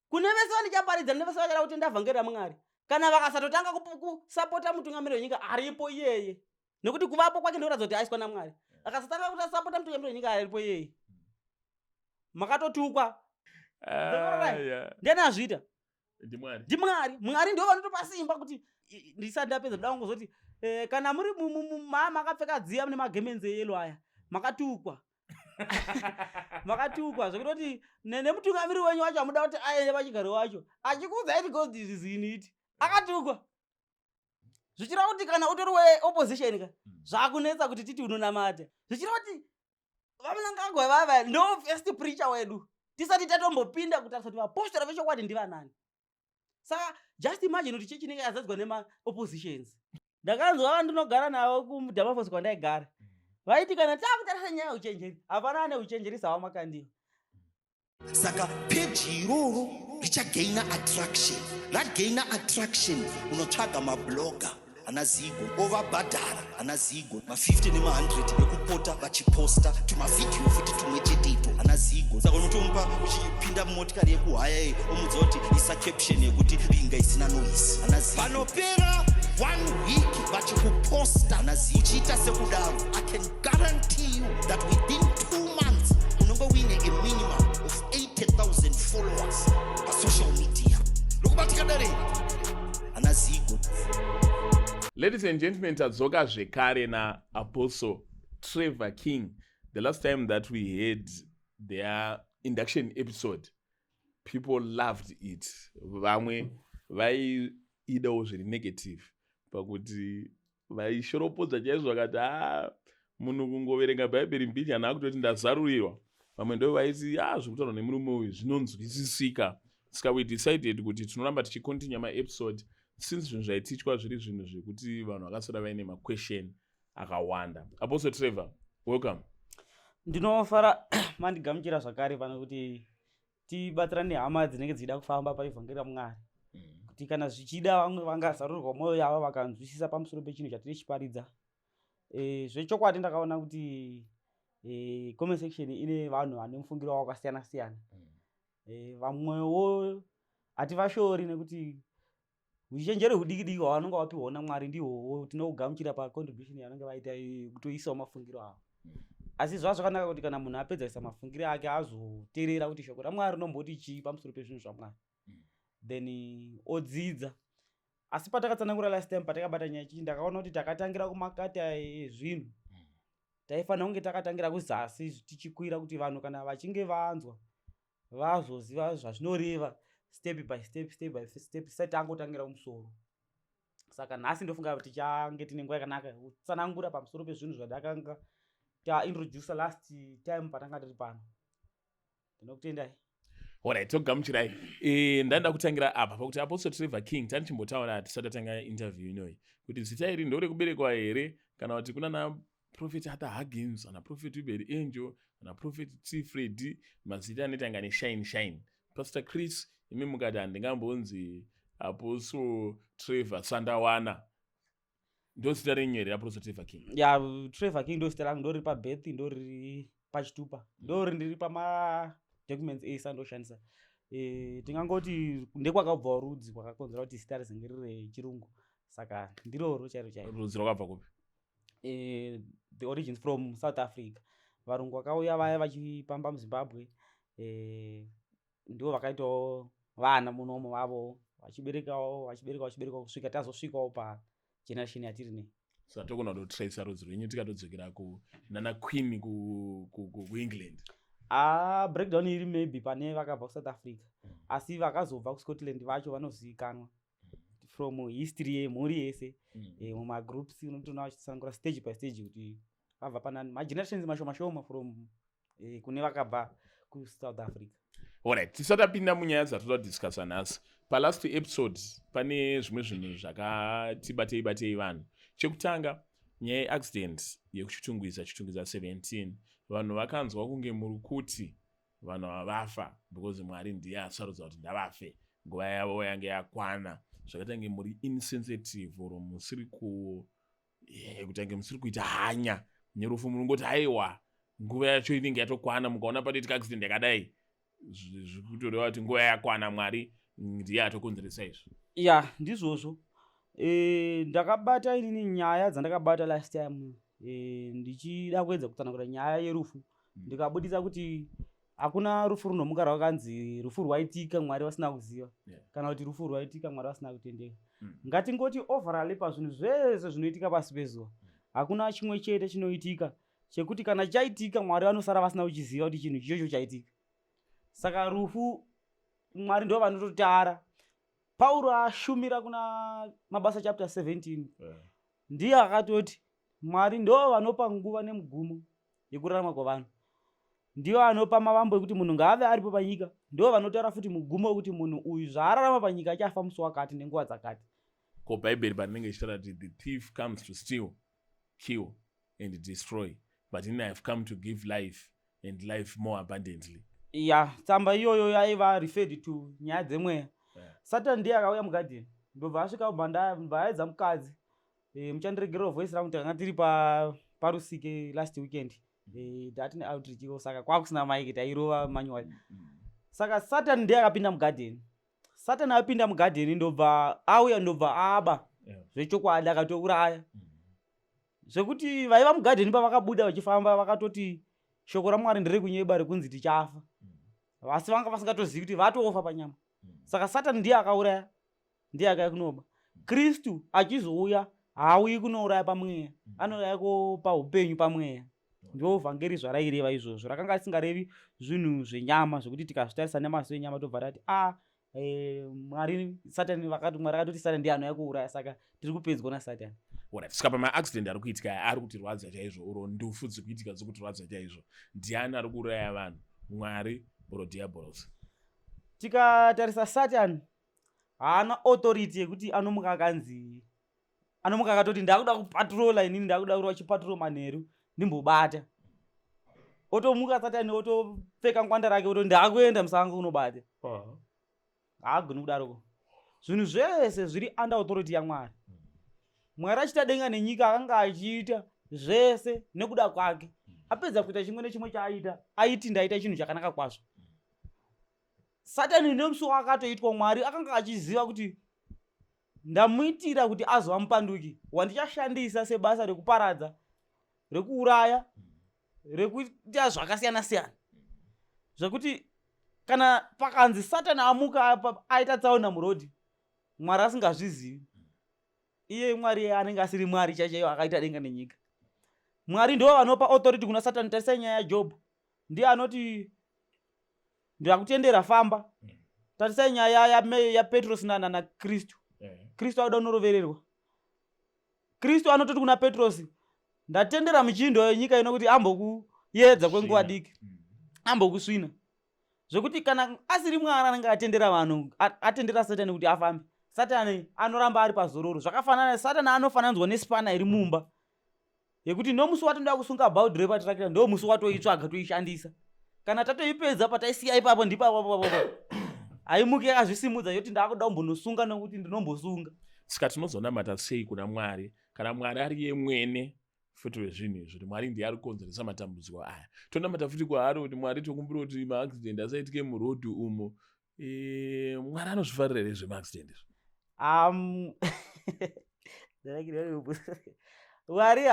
kune vese vandichaparidza nevese vachada kuti ndavhangera Mwari kana vakasatotanga kusapota mutungamiri wenyika aripo iyeye nekuti kuvapo kwake ndoratidza kuti aiswa naMwari akasatanga kuti asapota mutungamiri wenyika aripo iyeye makatotukwa ndiani azviita ndiMwari ndiwo vanotopa simba kuti ndisati ndapedza ndoda kungozoti kana muri makapfeka dziya mune magemenzi eyelo aya makatukwa makatukwa zvekutoti nemutungamiri wenyu wacho amuda kuti aende pachigaro wacho achikuudza iti God is in it akatukwa zvichira kuti kana utori weopposition ka zvakunetsa kuti titi unonamata zvichira kuti vamunangagwa vava ndo first preacher wedu tisati tatombopinda kutarisa kuti vapostora vechokwadi ndivanani. Saka just imagine kuti chechi inenge yazadzwa nema-oppositions. Ndakanzwa vandinogara navo kuDamafosi kwandaigara. Vaiti kana takutarisa nyaya uchenjeri, hapana ane uchenjeri sawa makandiwa. Saka page iroro richagaina attraction. Ragaina attraction unotsvaga mablogger anazigo ovabhadhara anazigo ma50 nema100 ekupota vachiposta tumavidhiyo futi tumwe chetepo anazigo. Saka unotomupa uchipinda mumotikari yekuhaya omudza kuti isa caption yekuti binga isina noise anazigo. Panopera 1 week vachikuposta anazigo uchiita sekudaro. I can guarantee you that within 2 months unongo wine a minimum of 80,000 followers on social media. Lokubatikadare anazigo. Ladies and gentlemen, tadzoka zvekare naApostle Trevor King. The last time that we had their induction episode, people loved it. Vamwe vaiidawo zviri negative pakuti vaishoropodza chaizvo vakati munhu kungoverenga bhaibheri mbiri hana kutoti ndazarurirwa. Vamwe ndo vaiti zvekutaurwa nemurume uyu zvinonzwisisika. Saka we decided kuti tinoramba tichikontinua maepisode since zvinhu zvaitichwa zviri zvinhu zvekuti vanhu vakasara vaine maquestion akawanda. Apostle Trevor, welcome. Ndinofara mandigamuchira zvakare pano kuti tibatirane nehama dzinenge dzichida kufamba paivhangeri raMwari. Kuti kana zvichida vamwe vangazarurirwa mwoyo yavo vakanzwisisa pamusoro pechinhu chatiri chiparidza. Zvechokwadi ndakaona kuti comment section ine vanhu vane mufungiro wavo wakasiyana siyana. Vamwewo hativashori nekuti uchenjeri hudiki diki hwavanenge vapiwa naMwari ndihwohwo tinohugamuchira pacontribution yavanenge vaita kutoisawo mafungiro avo. Asi zvakanaka kuti kana munhu apedza kuisa mafungiro ake azoteerera kuti shoko raMwari rinomboti chii pamusoro pezvinhu zvaMwari. Then odzidza. Asi patakatsanangura last time patakabata nyaya chii ndakaona kuti takatangira kumakata ezvinhu. Taifanira kunge takatangira kuzasi tichikwira kuti vanhu kana vachinge vanzwa vazoziva zvazvinoreva step by step tisati tangotangira kumusoro. Saka nhasi ndofunga kuti tichange tine nguva yakanaka kutsanangura pamusoro pezvinhu zvadakanga taintroduce last time patanga tiri pano. Ndinokutendai. Alright, togamuchirai. Ndanda kutangira apa pakuti Apostle Trevor King tanichimbotaura tisati tatanga interview inoyi kuti zita iri ndorekuberekwa here kana kuti kuna na Prophet Arthur Huggins ana Prophet Uberi Angel ana Prophet T Freddy mazita anetanga ne Shine. Pastor Chris imi mukati handingambonzi Apostle Trevor Sandawana. Ndo zita renyere Apostle Trevor King. Ya Trevor King ndo zita rangu ndori pa birth ndori pachitupa. Ndori ndiri pama documents esandoshandisa. Tingangoti ndekwakabva rudzi kwakakonzera kuti zita rizenge riri chirungu. Saka ndiroro chairo. Rudzi rwakabva kupi? The origins from South Africa. Varungu vakauya vaya vachipamba muZimbabwe. Ndivo vakaitawo vana munomo vavo vachiberekawo kusvika tazosvikawo pa generation yatiri nei. Saka tokona kutrace rudzi rwenyu tikatodzokera kunana Queen kuEngland. Breakdown iri maybe pane vakabva kuSouth Africa. Asi vakazobva kuScotland vacho vanozivikanwa from history yemhuri yese. Mumagroups unotoona vachitsanangura stage by stage kuti vabva panani magenerations mashoma from kune vakabva kuSouth Africa. Alright, tisatapinda munyaya dzatoda kudiscussa nhasi. Palast episode pane zvimwe zvinhu zvakatibatei vanhu. Chekutanga nyaya yeaccident yekuchitungwiza 17. Vanhu vakanzwa kunge muri kuti vanhu vafa because Mwari ndiye asarudza kuti ndavafe nguva yavo yange yakwana. Zvakatange muri insensitive or musiri kutange musiri kuita hanya nerufu munongoti aiwa nguva yacho inenge yatokwana mukaona panoitika accident yakadai zvikutoreva kuti nguva yakwana Mwari ndiye atokonzeresa izvo. Ya ndizvozvo. Ndakabata inini nyaya dzandakabata last time ndichida kuedza kutsanangura nyaya yerufu. Ndikabudisa kuti hakuna rufu runomuka rwakanzi rufu rwaitika Mwari vasina kuziva, kana kuti rufu rwaitika Mwari vasina kutendeka. Ngatingoti overall pazvinhu zvese zvinoitika pasi pezuva hakuna chimwe chete chinoitika chekuti kana chaitika Mwari vanosara vasina kuchiziva kuti chinhu ichocho chaitika. Saka rufu Mwari ndo vanototara. Pauro ashumira kuna Mabasa chapter 17 ndiye akatoti Mwari ndo vanopa nguva nemugumo yekurarama kwavanhu, ndiyo anopa mavambo ekuti munhu ngaave aripo panyika, ndo vanotaura futi mugumo wekuti munhu uyu zvaararama panyika achafa musi wakati nenguva dzakati. Ko Bhaibheri parinenge ichitaura kuti the thief comes to steal, kill and destroy, but I have come to give life and life more abundantly. Ya tsamba iyoyo yaiva referred to nyaya dzemweya. Satan ndiye akauya mugadheni ndobva asvika kubva mukadzi muchandiregerera voice rangu takanga tiri parusike last weekend datine outreach saka kwakusina maiki tairova manual. Saka Satan ndiye akapinda mugadheni. Satan apinda mugadheni ndobva auya ndobva aba zvechokwadi akatouraya zvekuti vaiva mugadheni pavakabuda vachifamba vakatoti shoko raMwari ndere kunyeba rekunzi tichafa, asi vanga vasingatozivi kuti vatofa panyama. Saka Satan ndiye akauraya, ndiye akauya kunoba. Kristu achizouya haauyi kunouraya pamweya, anouraya paupenyu pamweya. Ndo vhangeri zvaraireva izvozvo, rakanga risingarevi zvinhu zvenyama zvokuti tikazvitarisa nemaso enyama tobva tati Mwari Satani vakati Mwari akatoti Satani ndiye anouya kuuraya, saka tiri kupedzwa naSatani. Alright, saka pamaaccident ari kuitika ari kutirwadza chaizvo uro ndufu dzikuitika dzikutirwadza chaizvo, ndiani ari kuuraya vanhu, Mwari or diabolos? Tikatarisa Satani haana authority yekuti anomuka akatoti ndakuda kupatrola inini, ndakuda kuti vachipatrola manheru ndimbobata. Otomuka Satani otopfeka ngwanda rake oto ndakuenda musango unobata. Haagoni kudaroko. Zvinhu zvese zviri under authority yaMwari. Mwari achita denga nenyika akanga achiita zvese nekuda kwake. Apedza kuita chimwe nechimwe chaaita aiti ndaita chinhu chakanaka kwazvo. Satani nemusi wakatoitwa Mwari akanga achiziva kuti ndamuitira kuti azova mupanduki wandichashandisa sebasa rekuparadza, rekuuraya, rekuita zvakasiyana siyana. Zvekuti kana pakanzi Satani amuka aita tsaona murodhi, Mwari asingazvizivi, iye Mwari anenge asiri Mwari chaiyo akaita denga nenyika. Mwari ndo vanopa authority kuna Satani. Tarisa nyaya yaJob, ndiye anoti ndakutendera famba. Tarisa nyaya yaPetros na Kristu. Kristu auda kunorovererwa. Kristu anototi kuna Petros ndatendera muchindo yenyika ino kuti ambokuedza kwenguva diki, ambokusvina. Zvekuti kana asiri Mwari anenge atendera vanhu, atendera Satani kuti afambe, Satani anoramba ari pazororo. Zvakafanana Satani anofananzwa nesipana iri mumba yekuti nomusi watonda kusunga bhaudhi repatirakira ndo musi watoitsvaga toishandisa. Kana tatoipedza pataisiya ipapo ndipo haimuki yakazvisimudza yoti ndakuda kumbonosunga nokuti ndinombosunga. Saka tinozonamata sei kuna Mwari kana Mwari ari iye mwene futi wezvinhu izvi, Mwari ndiye ari kukonzeresa matambudziko aya. Tonamata futi kwaari kuti Mwari tokumbira kuti maaccident asaitike murodhi umo. Mwari anozvifarira here zvemaaccident izvi? Mwari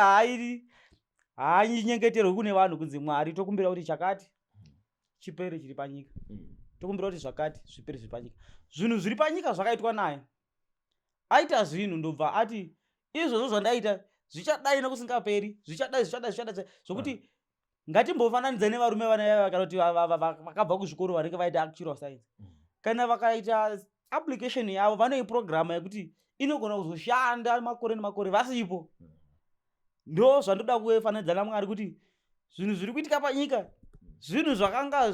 haanyengeterwe kune vanhu kunzi Mwari tokumbira kuti chakati chipere chiri panyika, tokumbira kuti zvakati zvipere zviri panyika. Zvinhu zviri panyika zvakaitwa naye. Aita zvinhu ndobva ati izvozvo zvandaita zvichadai nokusingaperi, zvichadai zvokuti ngatimbofananidza nevarume vanaya vakanoti vakabva kuzvikoro vanenge vaita actual science. Kana vakaita application yavo vanoiprograma yekuti inogona kuzoshanda makore nemakore vasipo. Ndo zvandoda kufananidza naMwari kuti zvinhu zviri kuitika panyika zvinhu zvakanga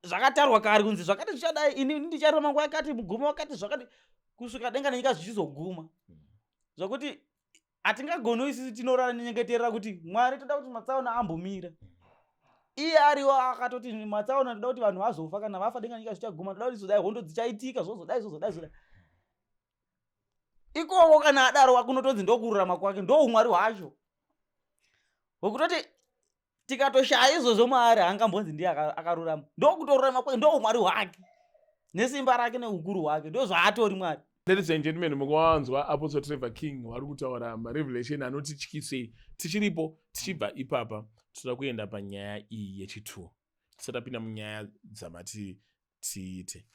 zvakatarwa kare kunzi zvakati zvichadai, ini ndichararama manguva yakati, mugumo wakati, zvakati, kusvika denga nenyika zvichizoguma. Zvokuti hatingagoni isisi tinorara nenyengeterera kuti Mwari toda kuti matsaona ambomira. Iye ariwo akatoti matsaona toda kuti vanhu vazofa, kana vafa denga nenyika zvichaguma, toda kuti zodai hondo dzichaitika zvozodai. Ikoko kana adaro akunotonzi ndokururama kwake, ndo umwari hwacho. Wokutoti tikatoshaya izvozvo maari haangambonzi ndiye akarurama. Ndokutorurama kwake ndo umwari hwake nesimba rake neukuru hwake ndo zvaatori mwari. Ladies and gentlemen, mukawanzwa Apostle Trevor King vari kutaura marevelation anotityisei. Tichiripo tichibva ipapa toda kuenda panyaya iyi yechi2 tisati tapinda munyaya dzamati tiite.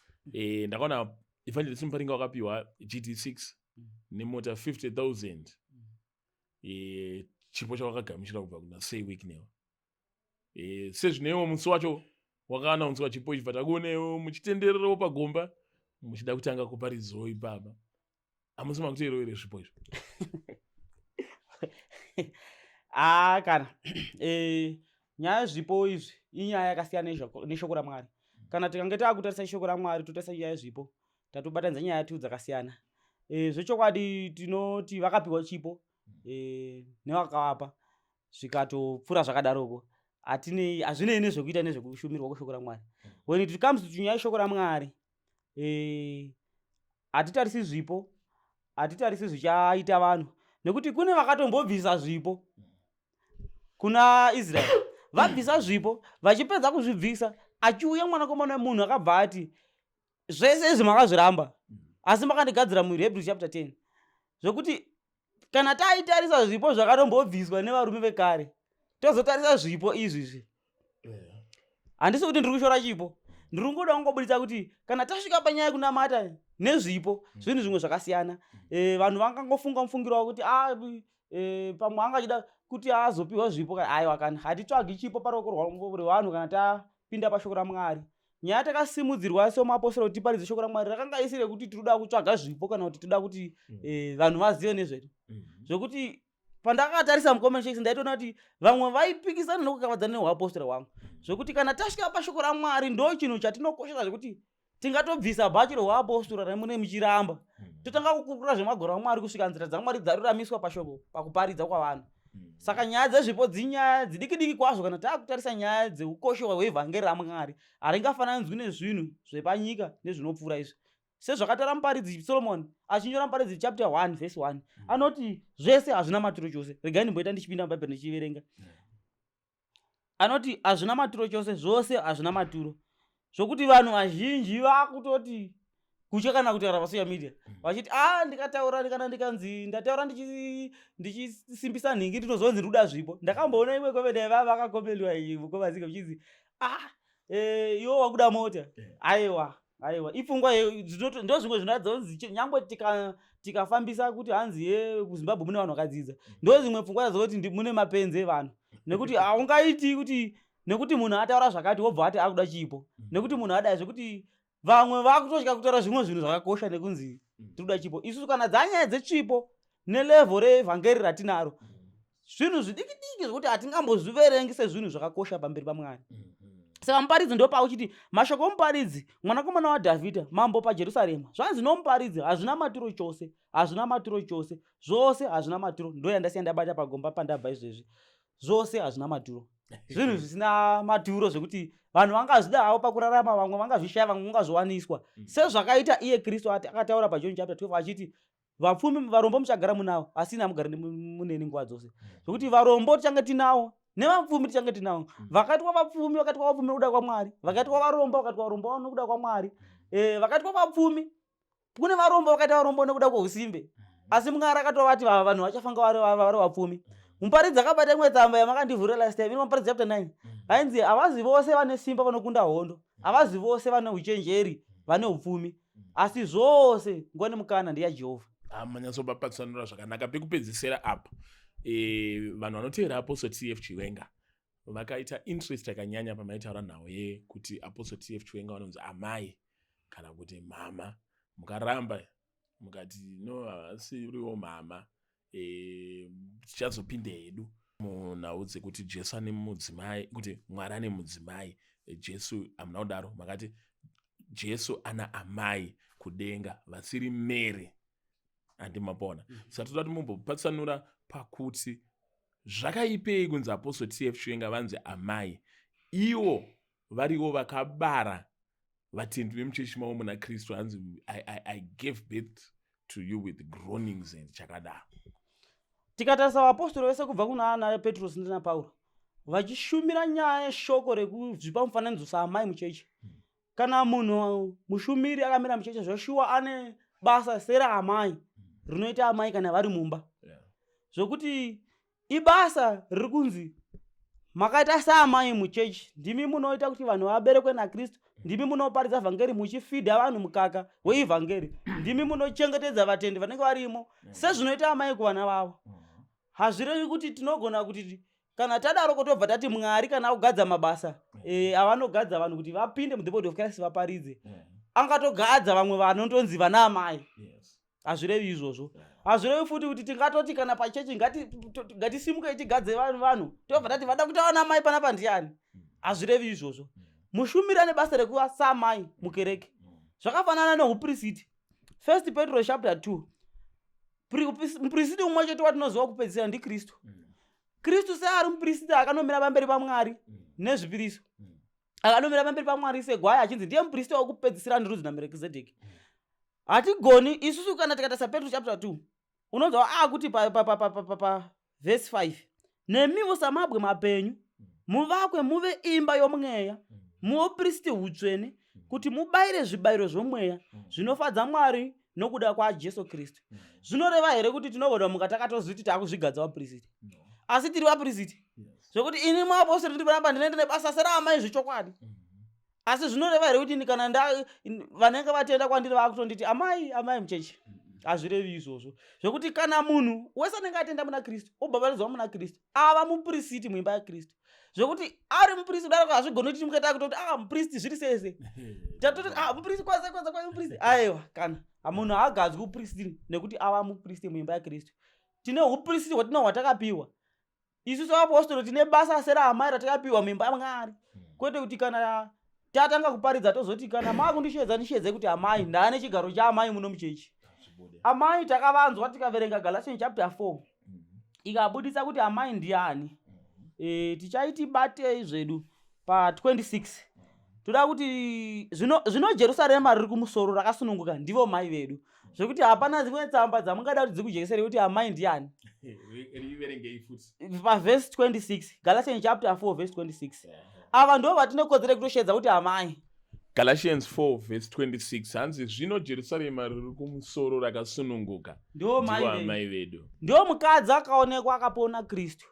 Ndakaona Evangelist Muparinga wakapiwa GT6 nemota 50,000 chipo chawakagamuchira kubva kuna Say Weeknew. Sezvinewo musi wacho wakaanaunswa chipo ichi takuonewo muchitendererewo pagomba muchida kutanga kuparidzawo ipapa. Hamusi makuteerero here zvipo izvo? Kana nyaya zvipo izvi inyaya yakasiyana neshoko raMwari. Kana tikange takutarisa shoko raMwari totarisa nyaya zvipo tatobatanidza nyaya 2 dzakasiyana. Zvechokwadi tinoti vakapiwa chipo nevakavapa zvikatopfuura zvakadaroko. Hazvinei nezvekuita nezvekushumirwa kweshoko raMwari. When it comes to nyaya yeshoko raMwari, hatitarisi zvipo, hatitarisi zvichaita vanhu, nekuti kune vakatombobvisa zvipo kuna Israel. Vabvisa zvipo, vachipedza kuzvibvisa, achiuya mwanakomana wemunhu akabva ati zvese izvi makazviramba asi makandigadzira muHebrews chapter 10. Zvokuti kana taitarisa zvipo zvakatombobviswa nevarume vekare tozotarisa zvipo izvizvi, handisi kuti ndiri kushora chipo, ndiri kungoda kungobuditsa kuti kana tasvika panyaya yekunamata nezvipo zvinhu zvimwe zvakasiyana. Vanhu vangangofunga mufungiro wakuti pamwe angachida kuti azopiwa zvipo. Aiwa, kana hatitsvagi chipo paruoko rwevanhu kana tapinda pashoko raMwari. Nyaya takasimudzirwa semaapostoli kuti tiparidze shoko raMwari rakanga isire kuti tinoda kutsvaga zvipo kana kuti toda kuti vanhu vazive nezvedu. Zvokuti pandakatarisa mucomment section ndaitoona kuti vamwe vaipikisana nokukavadzana neuapostoli hwangu. Zvokuti kana tasvika pashoko raMwari ndo chinhu chatinokoshesa zvekuti tingatobvisa bhachi reuapostoli ramune muchiramba totanga kukurukura zvemagoro aMwari kusvika nzira dzaMwari dzaruramiswa pashoko pakuparidza kwavanhu. Saka nyaya dzezvipo dzinyaya dzidiki kwazvo kana takutarisa nyaya dzeukosha hwevhangeri raMwari haringafananidzwi nezvinhu zvepanyika nezvinopfuura izvi. Sezvakataura muparidzi Solomon achinyora muparidzi chapter 1 verse 1 anoti zvese hazvina maturo chose. Regai ndimboita ndichipinda mubhaibheri ndichiverenga. Anoti hazvina maturo chose, zvose hazvina maturo. Zvokuti vanhu vazhinji vakutoti kutya kana kutaura pasocial media vachiti ndikataura kana ndikanzi ndataura ndichisimbisa nhingi ndinozonzi ndirikuda zvipo. Ndakamboona imwe komedi vakakomendwa mukomazika uchinzi iwo wakuda mota. Aiwa ipfungwa ndo zvimwe zvinoadzonzi nyangwe tikafambisa kuti hanzi kuZimbabwe mune vanhu vakadzidza ndo zvimwe pfungwa dzoti mune mapenzi evanhu, nekuti haungaiti kuti nekuti munhu ataura zvakati wobva ati akuda chipo, nekuti munhu adai zvekuti vamwe vakutotya kutaura zvimwe zvinhu zvakakosha nekunzi tirikuda chipo. Isusu kana dzanyaya dzechipo nelevel revhangeri ratinaro zvinhu zvidiki zvokuti hatingambozviverengi sezvinhu zvakakosha pamberi paMwari. Saka muparidzi ndo pauchiti mashoko omuparidzi mwanakomana waDhavhidha mambo paJerusarema zvanzi nomuparidzi hazvina maturo chose, hazvina maturo chose, zvose hazvina maturo. Ndo yandasiya ndabata pagomba pandabva izvezvi, zvose hazvina maturo. Zvinhu zvisina maturo zvekuti vanhu vangazvida havo pakurarama, vamwe vangazvishaya, vamwe vangazviwaniswa sezvakaita iye Kristu akataura paJohn chapter 12 achiti vapfumi varombo muchagara munavo asi imi hamugari muneni nguva dzose. Zvokuti varombo tichange tinavo nevapfumi tichange tinavo. Vakatwa vapfumi vakatwa vapfumi nokuda kwaMwari, vakatwa varombo vakatwa varombo nokuda kwaMwari, vakatwa vapfumi kune varombo vakaita varombo nokuda kweusimbe. Asi Mwari akatovati vanhu vachafanga vari vapfumi. Muparidzi akabata imwe tsamba yamakandivhurira last time iri muparidzi chapter 9 ainzi havazi vose vane simba vanokunda hondo, havazi vose vane uchenjeri vane upfumi, asi zvose nguva nemukana ndiyaJehovha. Manyatsobapatsanura zvakanaka. Pekupedzisira apa vanhu vanoteera Apostle TF Chiwenga vakaita interest yakanyanya pamaitaura nhau yekuti Apostle TF Chiwenga vanonzi amai kana kuti mama. Mukaramba mukati no havasiriwo mama, tichazopinde hedu munhau dzekuti Jesu ane mudzimai, kuti Mwari ane mudzimai, Jesu hamuna kudaro, makati Jesu ana amai kudenga vasiri Mary andimapona. Saka toda kuti mumbopatsanura pakuti zvakaipei kunzi Apostle TF Chiwenga vanzi amai, ivo varivo vakabara vatendi vemuchechi mavo muna Kristu. Hanzi I gave birth to you with groanings and chakadaro. Tikatarisa vaapostoli vese kubva kuna ana Petrus nana Pauro vachishumira nyaya shoko rekuzvipa mufananidzo saamai mucheche. Kana munhu mushumiri akamira mucheche zvoshuwa ane basa seraamai rinoita amai kana vari mumba, zvokuti ibasa riri kunzi makaita saamai mucheche, ndimi munoita kuti vanhu vaberekwe naKristu, ndimi munoparidza vhangeri muchifidha vanhu mukaka weivhangeri, ndimi munochengetedza vatendi vanenge varimo sezvinoita amai kuvana vavo. Hazvirevi kuti tinogona kuti kana tadaroko tobva tati Mwari kana kugadza mabasa avanogadza vanhu kuti vapinde muThe Body of Christ vaparidze, angatogadza vamwe vanondonzi vana amai. Hazvirevi izvozvo. Hazvirevi futi kuti tingatoti kana pachechi ngatisimuke tigadze vanhu tobva tati vada kuita vana amai panapa ndiani. Hazvirevi izvozvo. Mushumira nebasa rekuva saamai mukereke. Zvakafanana neupristi. 1 Petro chapter 2. Mupristi umwe chete watinoziva kupedzisira ndiKristu. Kristu seari mupristi akanomira pamberi paMwari nezvipiriso. Akanomira pamberi paMwari segwai achinzi ndiye mupristi wokupedzisira ndorudzi naMerikizedheki. Hatigoni isusu kana tikatasa Petro chapter 2. Unonzwa akuti pa verse 5. Nemiwo samabwe mapenyu muvakwe muve imba yomweya muupristi hutsvene kuti mubayire zvibayiro zvomweya zvinofadza Mwari nokuda kwaJesu Kristu. Zvinoreva here kuti tinogona muka takatozviti takuzvigadza vapristi? Asi tiri vapristi. Zvokuti ini muapostori ndiri panapa ndinoenda nebasa seraamai zvechokwadi. Asi zvinoreva here kuti kana vanenge vatenda kwandiri vakutonditi amai mucheche. Hazvirevi izvozvo. Zvokuti kana munhu wese anenge atenda muna Kristu obhabhatidzwa muna Kristu ava mupristi muimba yaKristu. Zvokuti ari mupristi daroko hazvigoni kuti muketa kutoti mupristi zviri sese. Tatoti mupristi kwase mupristi. Aiwa kana munhu haagadzwi upristi nekuti ava mupristi muimba yaKristu. Tine upristi hwatakapiwa. Isusu vapostori tine basa seraamai ratakapiwa muimba yaMwari. Kwete kuti kana tatanga kuparidza tozoti kana makundishedza ndishedze kuti amai ndane chigaro chaamai muno muchechi. Amai takavanzwa tikaverenga Galatians chapter 4 ikabudisa kuti amai ndiani. Tichaiti batei zvedu pa 26. Toda kuti zvino Jerusalema riri kumusoro rakasununguka ndivo mai vedu. Zvokuti hapana dzimwe tsamba dzamungada kuti dzikujekesere kuti amai ndiani. Pa verse 26. Galatians chapter 4 verse 26. Ava ndo vatinokodzera kutoshedza kuti amai. Galatians 4 verse 26 hanzi zvino Jerusalema riri kumusoro rakasununguka ndivo mai vedu. Ndio mukadzi akaonekwa akapona Kristu.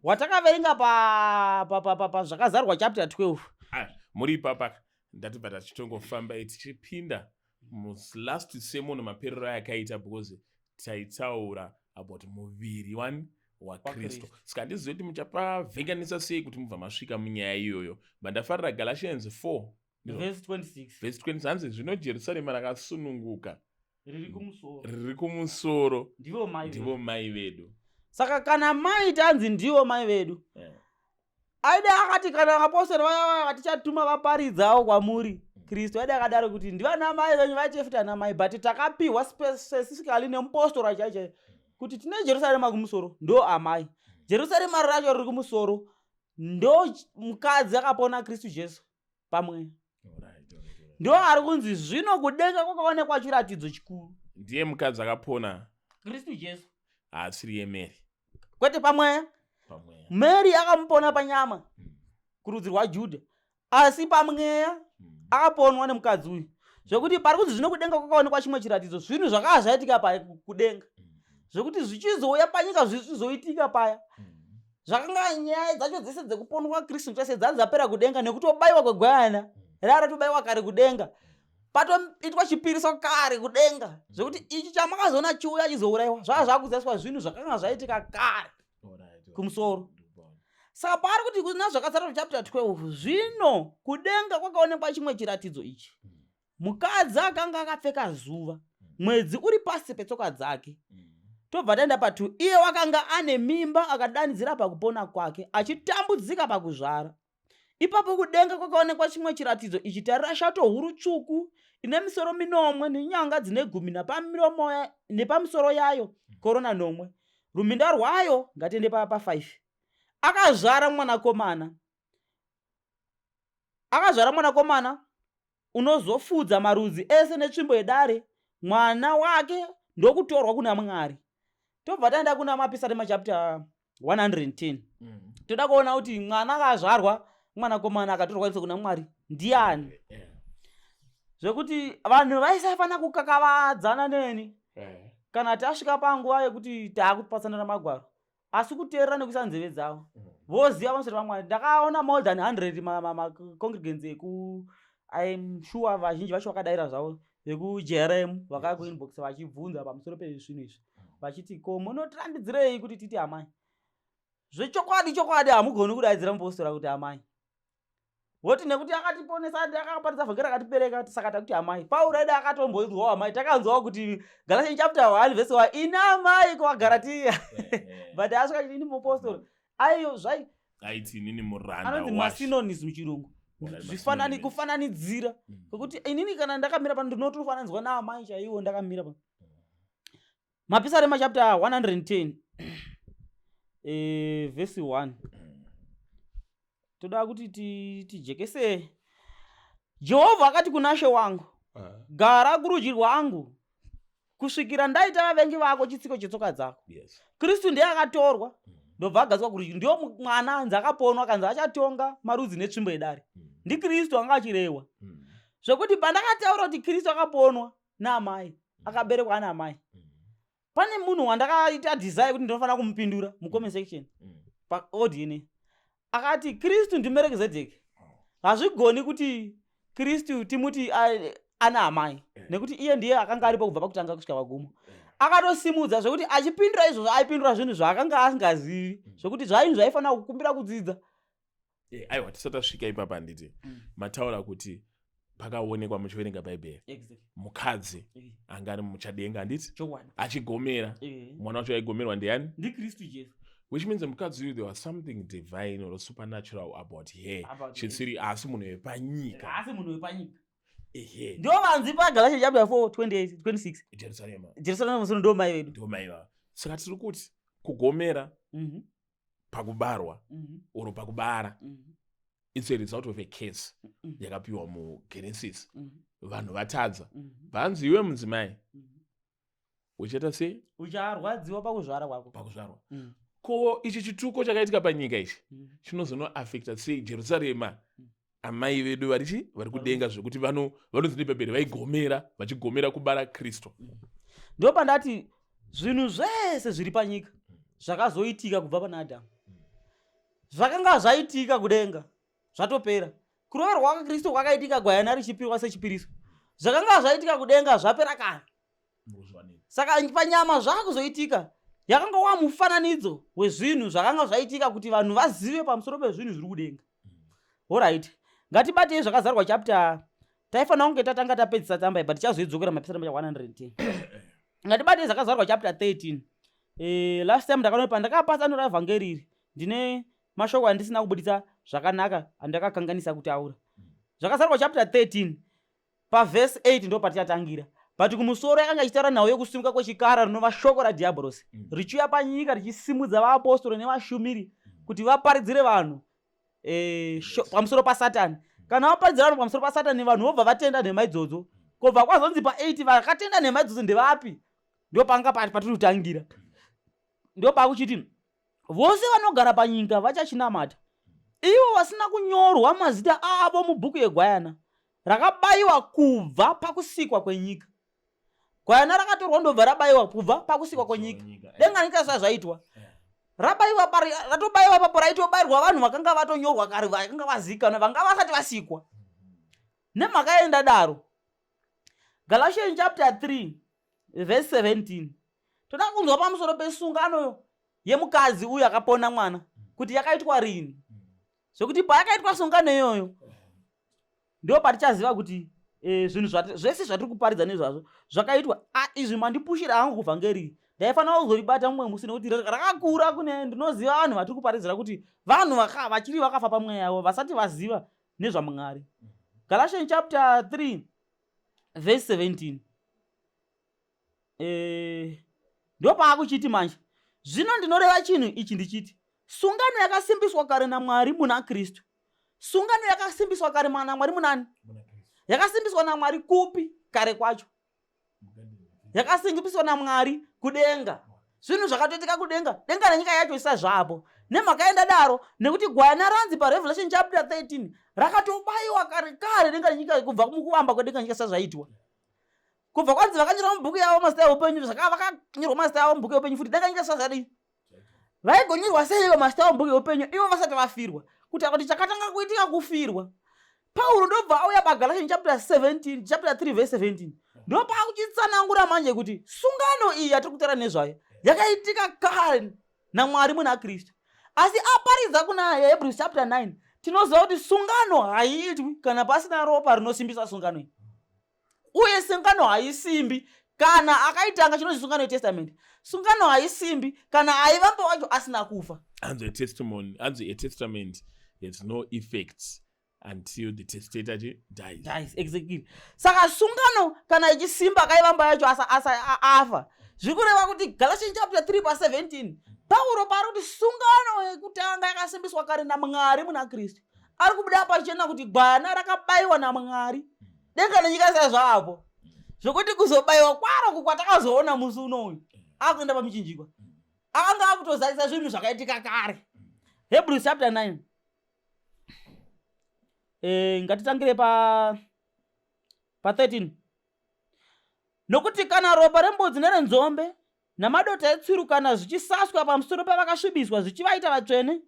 Watakaverenga pa zvakazarwa chapter 12. Muri ipapa ndatibva tachitongofamba tichipinda last sermon maperero ayakaita because taitaura about muviri waKristu. Saka handizivi kuti muchapavhenganisa sei kuti mubva masvika munyaya iyoyo. Bandafarira Galatians 4 verse 26. Verse 20 hanzi zvino Jerusalema rakasununguka riri kumusoro ndivo mai vedu. Saka kana mai tanzi ndivo mai vedu, aida akati kana apostori vaya vatichatuma vaparidzawo kwamuri Kristu aida akadaro kuti ndivana mai venyu vaitefuta na mai, but takapiwa specifically nemupostori chaiche kuti tine Jerusalema kumusoro ndo amai. Jerusalema racho riri kumusoro ndo mukadzi akapona Kristu Jesu pamwe. Ndo ari kunzi zvino kudenga kwakaonekwa chiratidzo chikuru. Ndiye mukadzi akapona Kristu Jesu. Asiri yeMary. Kwete pamweya. Mary akamupona panyama kurudzi rwaJudha. Asi pamweya akaponwa nemukadzi uyu. Zvokuti pari kunzi zvino kudenga kwakaonekwa chimwe chiratidzo. Zvinhu zvakanga zvaitika pa kudenga. Zvokuti zvichizouya panyika zvichizoitika paya. Zvakanga nyaya dzacho dzese dzekuponwa kwaKristu chese dzapera kudenga nekutobayiwa kwegwayana. Rara tobayiwa kare kudenga. Patoitwa chipiriso kare kudenga. Zvokuti ichi chamakazoona chiuya chizourayiwa zvakuzaswa zvinhu zvakanga zvaitika kare kumusoro. Saka pari kuti kuna zvakatsara chapter 12 zvino kudenga kwakaonekwa chimwe chiratidzo ichi. Mukadzi akanga akapfeka zuva, mwedzi uri pasi petsoka dzake. Tobva taenda pa 2. Iye wakanga ane mimba akadanidzira pakupona kwake achitambudzika pakuzvara. Ipapo kudenga kwakaonekwa chimwe chiratidzo ichi, tarira shato huru tsvuku ine misoro minomwe nenyanga dzine 10 nepamusoro yayo korona nomwe. Ruminda rwayo ngatiende pa 5. Akazvara mwanakomana unozofudza marudzi ese netsvimbo yedare. Mwana wake ndokutorwa kuna Mwari. Tobva taenda kuna mapisarema chapter 110 toda kuona kuti mwana akazvarwa mwanakomana akatorwa kuna Mwari ndiani. Zvekuti vanhu vaisafana kukakavadzana neni kana tasvika panguva yekuti taakupatsanana magwaro, asi kuteerera nekuisa nzeve dzavo voziva pamusoro paMwari. Ndakaona more than 100 congregants I'm sure vazhinji vacho vakadaira zvavo vekujeremu vakakuinbox vachibvunza pamusoro pezvinhu izvi vachiti ko munotirambidzirei kuti titi amai. Zvechokwadi hamugoni kudaidzira mupostora kuti amai. Voti nekuti akatiponesa akaparidza vhangeri akatibereka saka takuti amai. Pauro edu akatomboidzwawo amai. Takanzwawo kuti Galatians chapter 1 verse 1 ina amai kuvaGaratia. But aswika chini mupostora. Aiyo zvai aiti nini muranda anonzi masynonyms muchirungu. Zvifanani kufananidzira. Kuti inini kana ndakamira pano ndinotofananidzwa naamai chaiwo ndakamira pano. Mapisarema chapter 110 verse 1. Toda kuti tijekese. Jehovha akati kuna She wangu, gara kurudyi rwangu kusvikira ndaita vavengi vako chitsiko chetsoka dzako. Kristu ndiye akatorwa ndobva agadzwa kurudyi. Ndio mwana anzi akaponwa kanzi achatonga marudzi netsvimbo yedare. Ndi Kristu anga achirehwa. Zvekuti pandakataura kuti Kristu akaponwa naamai akaberekwa naamai, pane munhu wandakaita desire kuti ndinofanira kumupindura mucomment section paodini. Akati Kristu ndiMerikizedheki. Hazvigoni kuti Kristu timuti ana amai nekuti iye ndiye akanga aripo kubva pakutanga kusvika pagumo. Akatosimudza zvekuti achipindura izvozvo aipindura zvinhu zvaakanga asingazivi zvekuti zvainhu zvaifanira kukumbira kudzidza. Aiwa tisati tasvika ipapa handiti mataura kuti pakaonekwa muchiverenga bhaibheri mukadzi anga ari muchadenga handiti achigomera mwana wacho aigomerwa ndiani? NdiKristu Jesu. Which means mukadzi there was something divine or supernatural about her. Chitsiri asi munhu wepanyika. Asi munhu wepanyika. Ndio vanzi paGalatians chapter 4:28-26. Jerusalema musono ndo mai vedu. Ndo mai vavo. Saka tiri kuti kugomera pakubarwa oro pakubara it's a result of a case yakapiwa muGenesis. Vanhu vatadza. Vanzi iwe mudzimai uchaita sei? Ucharwadziwa pakuzvara kwako. Pakuzvarwa. Ko ichi chituko chakaitika panyika ichi chinozonoaffecta sei Jerusarema amai vedu vari kudenga zvekuti vanonzi nebhebheri vaigomera vachigomera kubara Kristu. Ndio pandati zvinhu zvese zviri panyika zvakazoitika kubva pana Adhamu zvakanga zvaitika kudenga zvatopera. Kuroverwa kwaKristu kwakaitika gwayana richipiwa sechipiriso. Zvakanga zvaitika kudenga zvapera kare. Saka panyama zvakuzoitika yakanga wa mufananidzo wezvinhu zvakanga zvaitika kuti vanhu vazive pamusoro pezvinhu zviri kudenga. Alright. Ngatibatei zvakazarwa chapter taifanira kunge tatanga tapedzisa tsamba but chazoidzokera mapisarema 110. Ngatibatei zvakazarwa chapter 13. Last time ndakanopa pandakapatsanura evhangeri iri ndine mashoko andisina kubuditsa zvakanaka andakakanganisa kutaura. Zvakazarwa chapter 13 paverse 8 ndo patichatangira. But kumusoro yakanga ichitaura nhau yokusimuka kwechikara rinova shoko raDhiabhorosi richiuya panyika richisimudza vaapostoro nevashumiri kuti vaparidzire vanhu pamusoro paSatani. Kana vaparidzira vanhu pamusoro paSatani vanhu vobva vatenda nhema idzodzo. Kobva kwazonzi pa8 vakatenda nhema idzodzo ndevapi? Ndio panga patiri kutangira. Ndio pakuchiti vose vanogara panyika vachachinamata ivo vasina kunyorwa mazita avo mubhuku yeGwayana rakabayiwa kubva pakusikwa kwenyika. Gwayana rakatorwa ndobva rabayiwa kubva pakusikwa kwenyika. Denga nyika sazvaitwa. Ratobayiwa papo raitobayirwa vanhu vakanga vatonyorwa kare vakanga vazikanwa vanga vasati vasikwa. Nemakaenda daro. Galatians chapter 3 verse 17. Toda kunzwa pamusoro pesungano yemukadzi uyu akapona mwana kuti yakaitwa rini. Zvekuti payakaitwa sungano iyoyo ndio patichaziva kuti zvinhu zvese zvatiri kuparidza nezvazvo zvakaitwa. Izvi mandipushira hangu kuvhangeri ndaifanira kuzoribata mumwe musi nekuti rakakura kune ndinoziva vanhu vatiri kuparidzira kuti vanhu vachiri vakafa pamweya yavo vasati vaziva nezvaMwari. Galatians chapter 3 verse 17. Ndio paakuchiti manje zvino ndinoreva chinhu ichi ndichiti sungano yakasimbiswa kare naMwari muna Kristu. Sungano yakasimbiswa kare naMwari munani? Yakasimbiswa naMwari kupi kare kwacho? Yakasimbiswa naMwari kudenga. zvinhu zvakatoitika kudenga denga nenyika yacho isa zvapo nemhakaenda daro nekuti gwayana ranzi paRevelation chapter 13 rakatobayiwa kare denga nenyika kubva mukuvamba kwedenga nenyika sezvaitwa kubva kwanzi vakanyorwa mubhuku yavo mazita eupenyu vakanyorwa mazita avo mubhuku yeupenyu futi denga nenyika sezvadii vaigonyorwa sei mazita avo mubhuku yeupenyu ivo vasati vafirwa kutaura kuti chakatanga kuitika kufirwa. Pauro ndobva auya paGalatians chapter 17 chapter 3 verse 17 ndopakuchitsanangura manje kuti sungano iyi yatiri kutaura nezvayo yakaitika kare naMwari muna Kristu, asi aparidza kuna Hebrews chapter 9 tinoziva kuti sungano haiitwi kana pasina ropa rinosimbisa sungano iyi, uye sungano haisimbi kana akaitanga chinonzi sungano yeTestament. Sungano haisimbi kana aivamba wacho asina kufa. And a testament has no effects until the testator dies. Exactly. Saka sungano kana ichisimba akaivamba yacho afa. Zvikureva kuti Galatians chapter 3 verse 17 Pauro pari kuti sungano yekutanga yakasimbiswa kare naMwari muna Kristu ari kubuda pachena kuti gwayana rakabayiwa naMwari denga nenyika sezvapo zvokuti kuzobayiwa kwaro kwatakazoona musi unoyu akuenda pamuchinjikwa akanga akutozadzisa zvinhu zvakaitika kare. Hebrews chapter 9 ngatitangire pa 13 nokuti kana ropa rembudzi nerenzombe namadota etsiru kana zvichisaswa pamusoro pavakasvibiswa zvichivaita vatsvene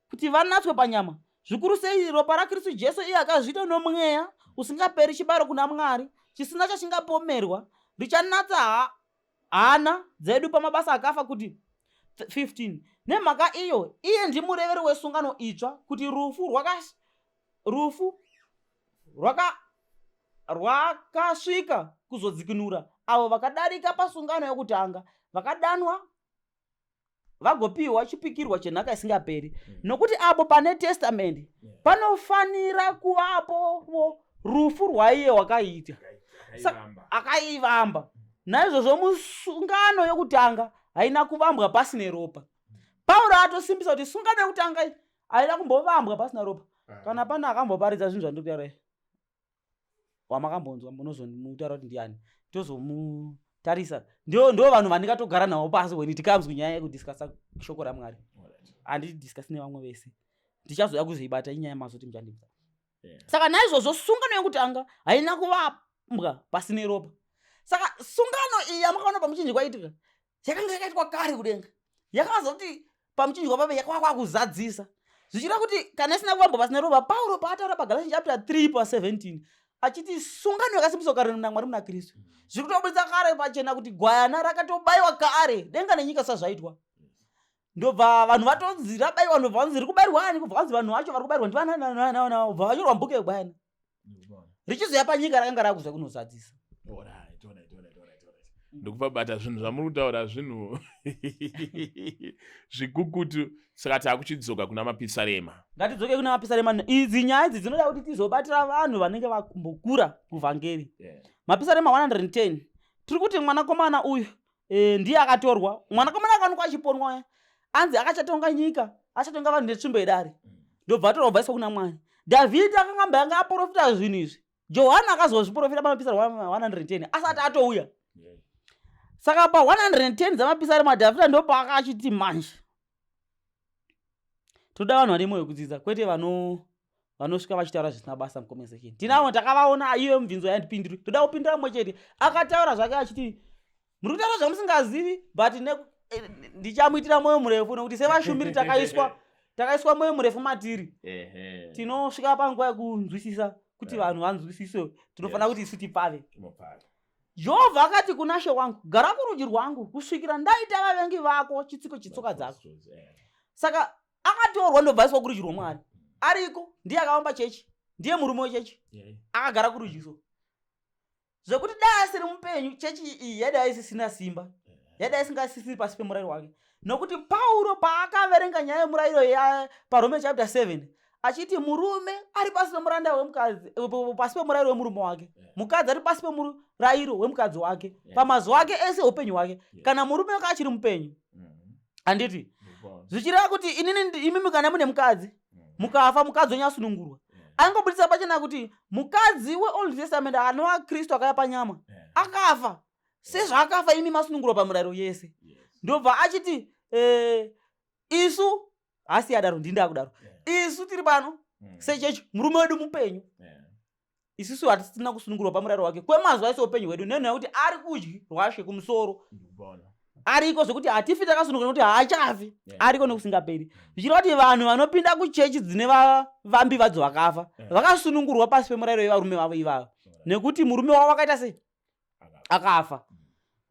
kuti vanatswe panyama, zvikuru sei ropa raKristu Jesu iye akazviita nomweya usingaperi chibaro kuna Mwari chisina chachingapomerwa richanatsa hana dzedu pamabasa akafa kuti 15 nemhaka iyo iye ndimureveri wesungano itsva kuti rufu rwakasvika kuzodzikinura avo vakadarika pasungano yokutanga vakadanwa vagopiwa chipikirwa chenhaka isingaperi. Nokuti apo pane testament panofanira kuvapo rufu rwaiye wakaita akaivamba. Naizvozvo musungano yokutanga haina kuvambwa pasina ropa. Pauro atosimbisa kuti sungano yokutanga haina kumbovambwa pasina ropa. Kana pana akamboparidza zvinhu zvandikutaura wamakambonzwa munozomutaura kuti ndiani tozomutarisa ndo vanhu vandingatogara navo pasi when it comes kunyaya yekudhiskasa shoko raMwari. Handidhiskasi nevamwe vese ndichazouya kuzoibata inyaya mazoti muchandibva. Saka naizvozvo sungano yokutanga haina kuvambwa pasina ropa. Saka sungano iyi yamakaona pamuchinjikwa itika yakanga yakaitwa kare kudenga yakawanza kuti pamuchinjikwa pape yakavakwa kuzadzisa zvichida kuti kana isina kuvambwa pasina ropa. Pauro paataura paGalatians chapter 3 verse 17 achiti sungano yakasimbiswa kare naMwari muna Kristu zviri kutobudisa kare pachena kuti gwayana rakatobayiwa kare denga nenyika sezvaitwa. Ndobva vanhu vatonzi rabayiwa, ndobva vanzi riri kubayirwa ani, kubva vanzi vanhu vacho vari kubayirwa ndivana bva vanyorwa mubhuku yegwayana richizoya panyika rakanga rakuzva kunozadzisa. Ndokubata zvinhu zvamuri kutaura zvinhu zvikukutu. Saka takuchidzoka kuna mapisarema. Ngatidzoke kuna mapisarema. Idzi nyaya idzi dzinoda kuti tizobatira vanhu vanenge vakumbokura kuvhangeri. Mapisarema 110 tiri kuti mwanakomana uyu ndiye akatorwa. Mwanakomana akaonekwa achiponwa anzi akachatonga nyika, achatonga vanhu netsvimbo yedare. Ndobva atorwa kubvaiswa kuna Mwari. Dhavhidhi akangamba anga aprofita zvinhu izvi. Johana akazozviprofita pamapisarema 110 asati atouya. Saka pa 110 dzamapisarema Dhavhidhi ndopa akachiti manje toda vanhu vane moyo kudzidza kwete vanosvika vachitaura zvisina basa muconversation. Tinavo takavaona iyo mubvunzo yandipindiri toda kupindira mumwe chete. Akataura zvake achiti muri kutaura zvamusingazivi but ndichamuitira moyo murefu nekuti sevashumiri takaiswa moyo murefu matiri. Tinosvika panguva yekunzwisisa kuti vanhu vanzwisise tinofanira kuti isu tipave. Jehovha akati kuna She wangu gara kurudyi rwangu kusvikira ndaita vavengi vako chitsiko chetsoka dzako. Saka akatorwa ndobvaiswa kurudyi rwaMwari. Ariko ndiye akavamba chechi, ndiye murume wechechi akagara kurudyiso zvekuti dai asiri mupenyu chechi iyi yadai isisina simba, yadai isingasisiri pasi pemurayiro wake. Nokuti Pauro paakaverenga nyaya yemurayiro ya paRoma chapter 7 achiti murume ari pasi pemuranda wemukadzi, pasi pemurayiro wemurume wake, mukadzi ari pasi pemurayiro wemukadzi wake pamazuva ake ese upenyu hwake, kana murume wake achiri mupenyu. Handiti zvichireva kuti imimi kana mune mukadzi mukafa, mukadzi onyasunungurwa angobudisa pachena kuti mukadzi weOld Testament anova Kristu akauya panyama akafa sezvaakafa imi masunungurwa pamurayiro yese. ndobva achiti isu asiya daro ndinda kudaro isu tiri pano sechechi murume wedu mupenyu isusu hatisina kusunungurwa pamurayiro wake kwemazuva ese upenyu hwedu nenhaya kuti ari kudyi rwashe kumusoro ariko zvekuti hatifi takasunungurwa nokuti haachafi ariko nokusingaperi zvichireva kuti vanhu vanopinda kuchechi dzine vambi vadzo vakafa vakasunungurwa pasi pemurayiro wevarume vavo ivavo nekuti murume wavo vakaita sei akafa.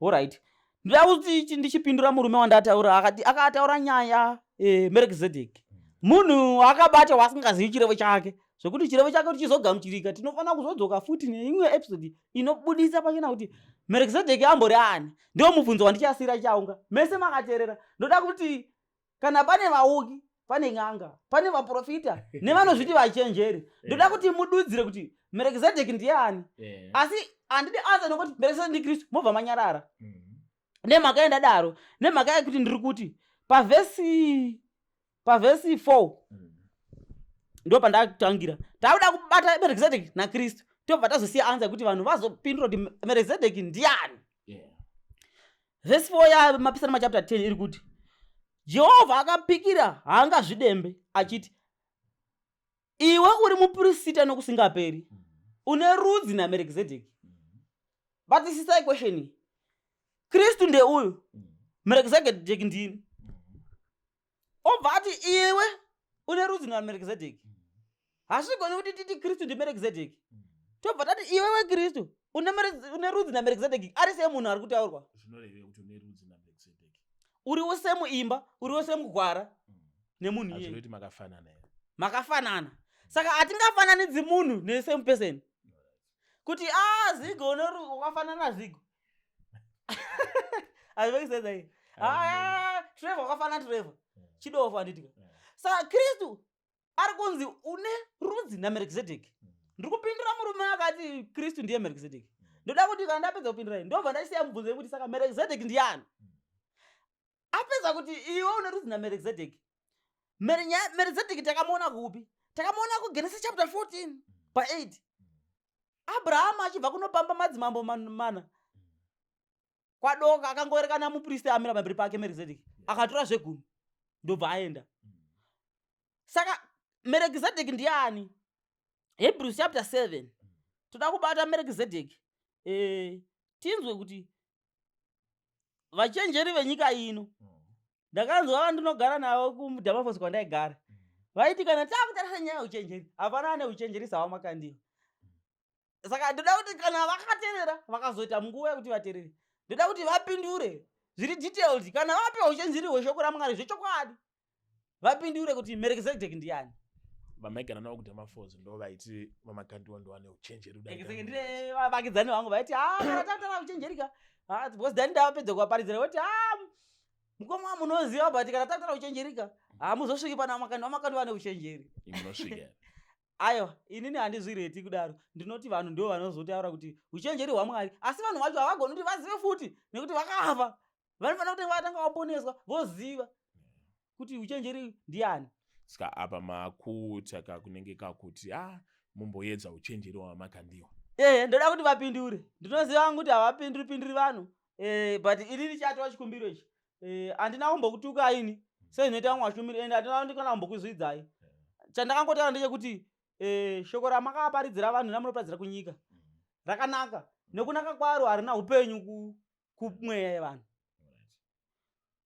Alright, ndoda kuti ndichipindura murume wandataura akataura nyaya Melkizedeki, munhu akabata wasingazivi chirevo chake zvokuti chirevo chake chizogamuchirika. Tinofanira kuzodzoka futi neimwe episode inobudisa pachena kuti Melkizedeki ambori ani. Ndio mubvunzo wandichasira chaunga mese makateerera. Ndoda kuti kana pane vauki, pane n'anga, pane vaprofita nevanozviti vachenjeri, ndoda kuti mududzire kuti Melkizedeki ndiani. Asi handidi anza nokuti Melkizedeki ndi Kristu mobva manyarara. Nemhaka yendadaro, nemhaka yekuti ndiri kuti pavhesi 4 ndo pandakutangira takuda kubata Melkizedeki naKristu, tobva tazosiya anza kuti vanhu vazopindura kuti Melkizedeki ndiani. Vhesi 4 yaMapisarema machapter 10 iri kuti Jehovha akapikira haangazvidembe achiti, iwe uri muprista nokusingaperi, une rudzi naMelkizedeki. Batisisai question iyi, Kristu ndeuyu, Melkizedeki ndini. Obva ati iwe une rudzi naMelkizedeki. Hazvigoni kuti titi Kristu ndiMelkizedeki. Tobva tati iwe weKristu une rudzi naMelkizedeki. Ari sei munhu ari kutaurwa? Uriwo semuimba, uriwo semugwara nemunhu iye. Makafanana. Saka hatingafananidzi munhu nesemupeseni. Kuti Zigo wakafanana Zigo. Hazvivekiseza iyi. Trevor wakafanana Trevor. Chidofu handitika. Saka Kristu ari kunzi une rudzi naMelkizedeki. Ndiri kupindura murume akati Kristu ndiye Melkizedeki. Ndoda kuti kana ndapedza kupindura ndobva ndasiya mubvunzo wekuti saka Melkizedeki ndiani. Apedza kuti iwe une rudzi naMelkizedeki. Melkizedeki takamuona kupi? Takamuona kuGenesis chapter 14 pa8. Abrahama achibva kunopamba madzimambo mana. Kwadoka akangoerekana muprista amira pamberi pake Melkizedeki. Akatora zvegumi. Ndobva aenda. Saka Melkizedeki ndiani? Hebrews chapter 7. Toda kubata Melkizedeki. Tinzwe kuti vachenjeri venyika ino. Ndakanzwa vandinogara navo kuDhamafosi kwandaigara. Vaiti kana takutarisa nyaya uchenjeri, hapana ane uchenjeri sawa makandiwa. Saka ndoda kuti kana vakateerera vakazoita munguva yekuti vateerere, ndoda kuti vapindure zviri detailed. Kana vapiwa uchenjeri hweshoko raMwari zvechokwadi, vapindure kuti Melkizedeki ndiani. Vamaigara navo kuDhamafosi ndo vaiti vamakandiwa ndo vane uchenjeri. Ndire vavakidzani vangu vaiti kana takutara uchenjerika. Because dhani ndavapedza kuvaparidzira voti mukoma munoziva but kana takutara uchenjerika hamuzosviki pana vamakandi vane uchenjeri. Imunosvika. Aiwa, inini handizvireti kudaro. Ndinoti vanhu ndo vanozotaura kuti uchenjeri hwaMwari, asi vanhu vacho havagoni kuti vazive futi nekuti vakafa. Vanofanira kuti vatanga vaponeswa voziva kuti uchenjeri ndiani. Saka apa makutaka kunenge kakuti mumboedza uchenjeri hwamakandiwa. Ndoda kuti vapindure. Ndinoziva kuti havapinduri vanhu. But inini chatova chikumbiro ichi. Handina kumbokutuka ini sezvinoita mwashumiri ende handina ndikana kumbokuzvidzai. Chandakangotaura ndechekuti shoko ramakaparidzira vanhu namunoparidzira kunyika rakanaka. Nekunaka kwaro harina upenyu kumweya yevanhu.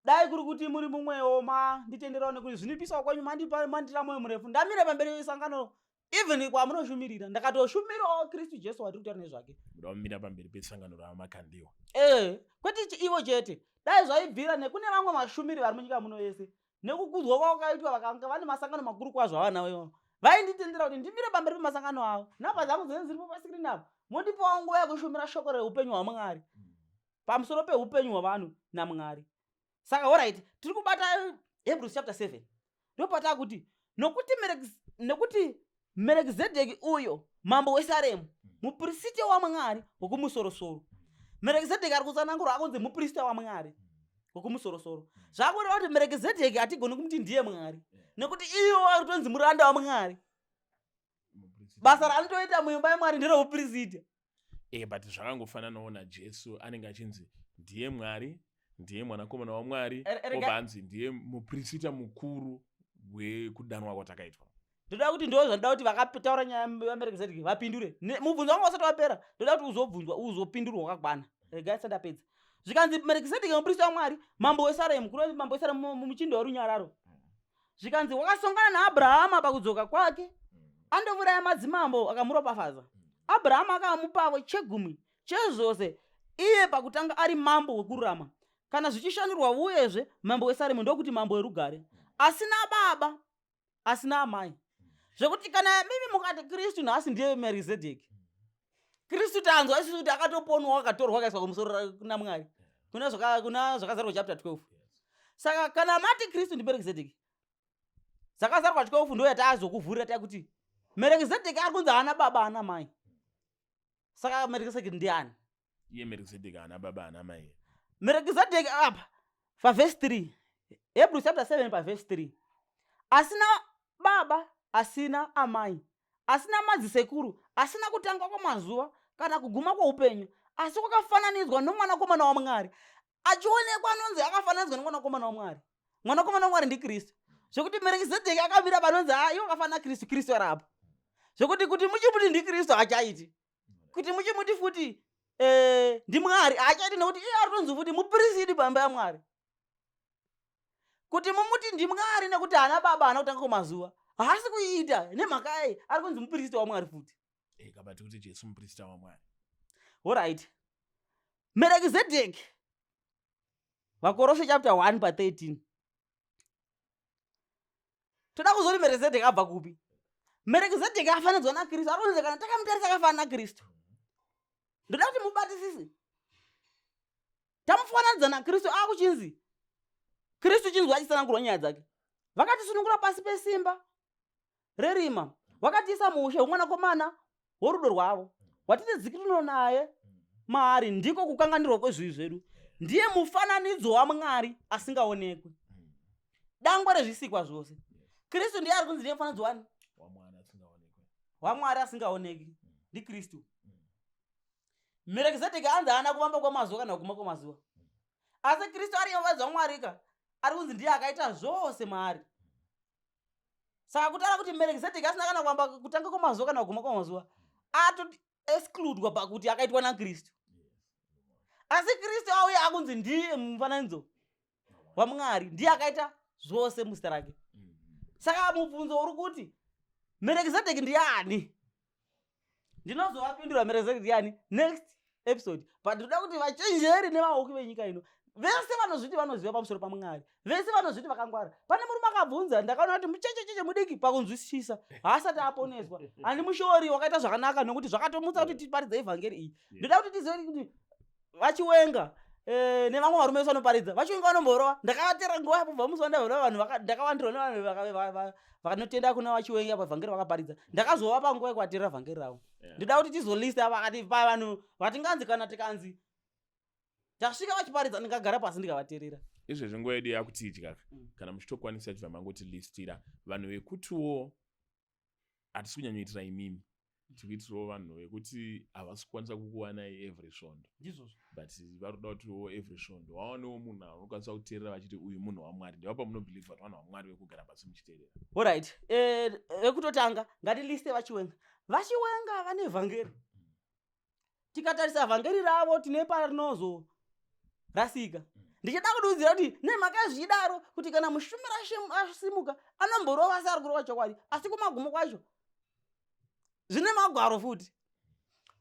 Dai kuri kuti muri mumwewo manditenderawo nekuti zvinopisawo kwenyu mandira moyo murefu. Ndamire pamberi pesangano even kwamunoshumirira ndakatoshumirawo Kristu Jesu watiri kutaura nezvake. Ndamira pamberi pesangano ramakandiwa. Kwete ivo chete. Dai zvaibvira nekune vamwe vashumiri vari munyika muno yese. Nekukudzwa kwakaitwa vakanga vane masangano makuru kwazvo avanawo. Vainditendera kuti ndimire pamberi pemasangano avo. Nhamba dzangu dzine dziripo pasikirini apo. Mondipawo nguva yekushumira shoko reupenyu hwaMwari. Pamusoro peupenyu hwavanhu naMwari. Saka alright, tiri kubata Hebrews chapter 7. Ndopata kuti nekuti Melkizedeki uyo mambo weSaremu, muprista waMwari wokumusorosoro. Melkizedeki ari kutsanangurwa akunzi muprista waMwari wokumusorosoro. Zvakureva kuti Melkizedeki hatigoni kumuti ndiye Mwari. Nekuti iwo aritonzi muranda waMwari. Basa raanotoita muimba yaMwari ndereuprista. But zvakangofananawo naJesu anenge achinzi ndiye Mwari ndiye mwanakomana waMwari, obva anzi ndiye muprista mukuru wekudanwa kwatakaitwa. Ndoda kuti ndo zvandoda kuti vakataura nyaya yaMerikizedheki vapindure. Mubvunzo wangu wasati wapera, ndoda kuti uzobvunzwa uzopindurwa wakakwana. Regai sandapedza. Zvikanzi Merikizedheki muprista waMwari, mambo weSaremu, kuna mambo weSaremu mumuchindo werunyararo. Zvikanzi wakasongana naAbhurahama pakudzoka kwake, andouraya madzimambo akamuropafadza. Abhurahama akamupa chegumi chezvose iye pakutanga ari mambo wekururama. Kana zvichishandurwa uyezve mambo weSaremu ndokuti mambo werugare, asina baba, asina amai. Zvekuti kana mimi mukati Kristu nhasi ndiye Merikizedheki, Kristu tanzwa isusu kuti akatoponwa akatorwa akaiswa kumusoro kuna Mwari. Kuna zvakazarwa chapter 12. Saka kana mati Kristu ndi Merikizedheki, zvakazarwa 12 ndo yatazokuvhurira takuti Merikizedheki ari kunzi haana baba haana mai. Saka Merikizedheki ndiani? Iye Merikizedheki haana baba haana mai. Merikizedheki apa paverse 3. Hebrews chapter 7 paverse 3. Asina baba, asina amai, asina madzisekuru, asina kutanga kwamazuva kana kuguma kweupenyu, asi kwakafananidzwa nomwanakomana waMwari. Achionekwa anonzi akafananidzwa nomwanakomana waMwari. Mwanakomana waMwari ndi Kristu. Zvekuti Merikizedheki akamira panonzi iwo akafanana Kristu, Kristu ari apa. Zvekuti kuti muchimuti ndi Kristu hachaiti. Kuti muchimuti futi ndi Mwari hachaiti, nekuti iye aritonzi futi muprista pamba yaMwari. Kuti mumuti ndi Mwari nekuti haana baba haana kutanga kwamazuva, haasi kuita nemhaka yaye ari kunzi muprista waMwari futi. Kabati kuti Jesu muprista waMwari. Alright. Merikizedheki, Vakoroshe chapter 1 pa 13. Toda kuzoti Merikizedheki abva kupi? Merikizedheki afananidzwa naKristu, aronze kana takamutarisa akafanana naKristu. Ndoda kuti mubatisise. Tamufananidza naKristu akuchinzi Kristu chinzi achisanangurwa nyaya dzake. Vakatisunungura pasi pesimba rerima, vakatiisa muushe hwemwanakomana worudo rwavo, watine dzikiriro naye maari, ndiko kukanganirwa kwezvivi zvedu. Ndiye mufananidzo waMwari asingaonekwi, dangwe rezvisikwa zvose. Kristu ndiye ari kunzi ndiye mufananidzo wani? waMwari asingaonekwi, ndi Kristu. Merikizedheki anzi haana kuvamba kwamazuva kana kuguma kwamazuva, asi Kristu ari mufananidzo waMwari ari kunzi ndiye akaita zvose maari. Saka kutaura kuti Merikizedheki asina kana kuvamba kutanga kwamazuva kana kuguma kwamazuva, atoti excludwa pakuti akaitwa naKristu. Asi Kristu auya akunzi ndiye mufananidzo waMwari, ndiye akaita zvose muzita rake. Saka mubvunzo uri kuti Merikizedheki ndiani? Ndinozovapindura Merikizedheki ndiani next episode. But ndoda kuti vachenjeri nevauki venyika ino vese vanozviti vanoziva pamusoro paMwari, vese vanozviti vakangwara. Pane murume akabvunza, ndakaona kuti muchechecheche mudiki pakunzwisisa, haasati aponeswa. Handimushori wakaita zvakanaka nokuti zvakatomutsa kuti tiparidze evhangeri iyi. Ndoda kuti tizive kuti vachiwenga nevamwe varume vese vanoparidza, vachiwenga vanomborova. Ndakavatera nguva yapo bva musonda vanhu ndakawandirwa nevanhu vakanotenda kuna vachiwenga pavhangeri vakaparidza. Ndakazovapa nguva yekuvateerera vhangeri ravo. Ndoda kuti tizolista vakati pavanhu vatinganzi kana tikanzi tasvika vachiparidza ndingagara pasi ndikavateerera. Izvezvi nguva yedu yakuti ityaka kana muchitokwanisa kuti vamangotilistira vanhu vekutiwo hatisi kunyanyoitira imimi, tikuitirawo vanhu vekuti havasi kukwanisa kukuwanai every svondo, but varoda kutiwo every svondo waonewo munhu anokwanisa kuteerera vachiti uyu munhu waMwari. Ndevapa munobhilivha kuti vanhu vaMwari vekugara pasi muchiteerera. Alright, vekutotanga ngatiliste vachiwenga. Vachiwenga vane vhangeri. Tikatarisa vhangeri ravo tine parinozorasika. Ndichida kududzira kuti nemhaka yezvidaro kuti kana mushumira asimuka anomborova seari kurova chokwadi, asi kumagumo kwacho zvine magwaro futi.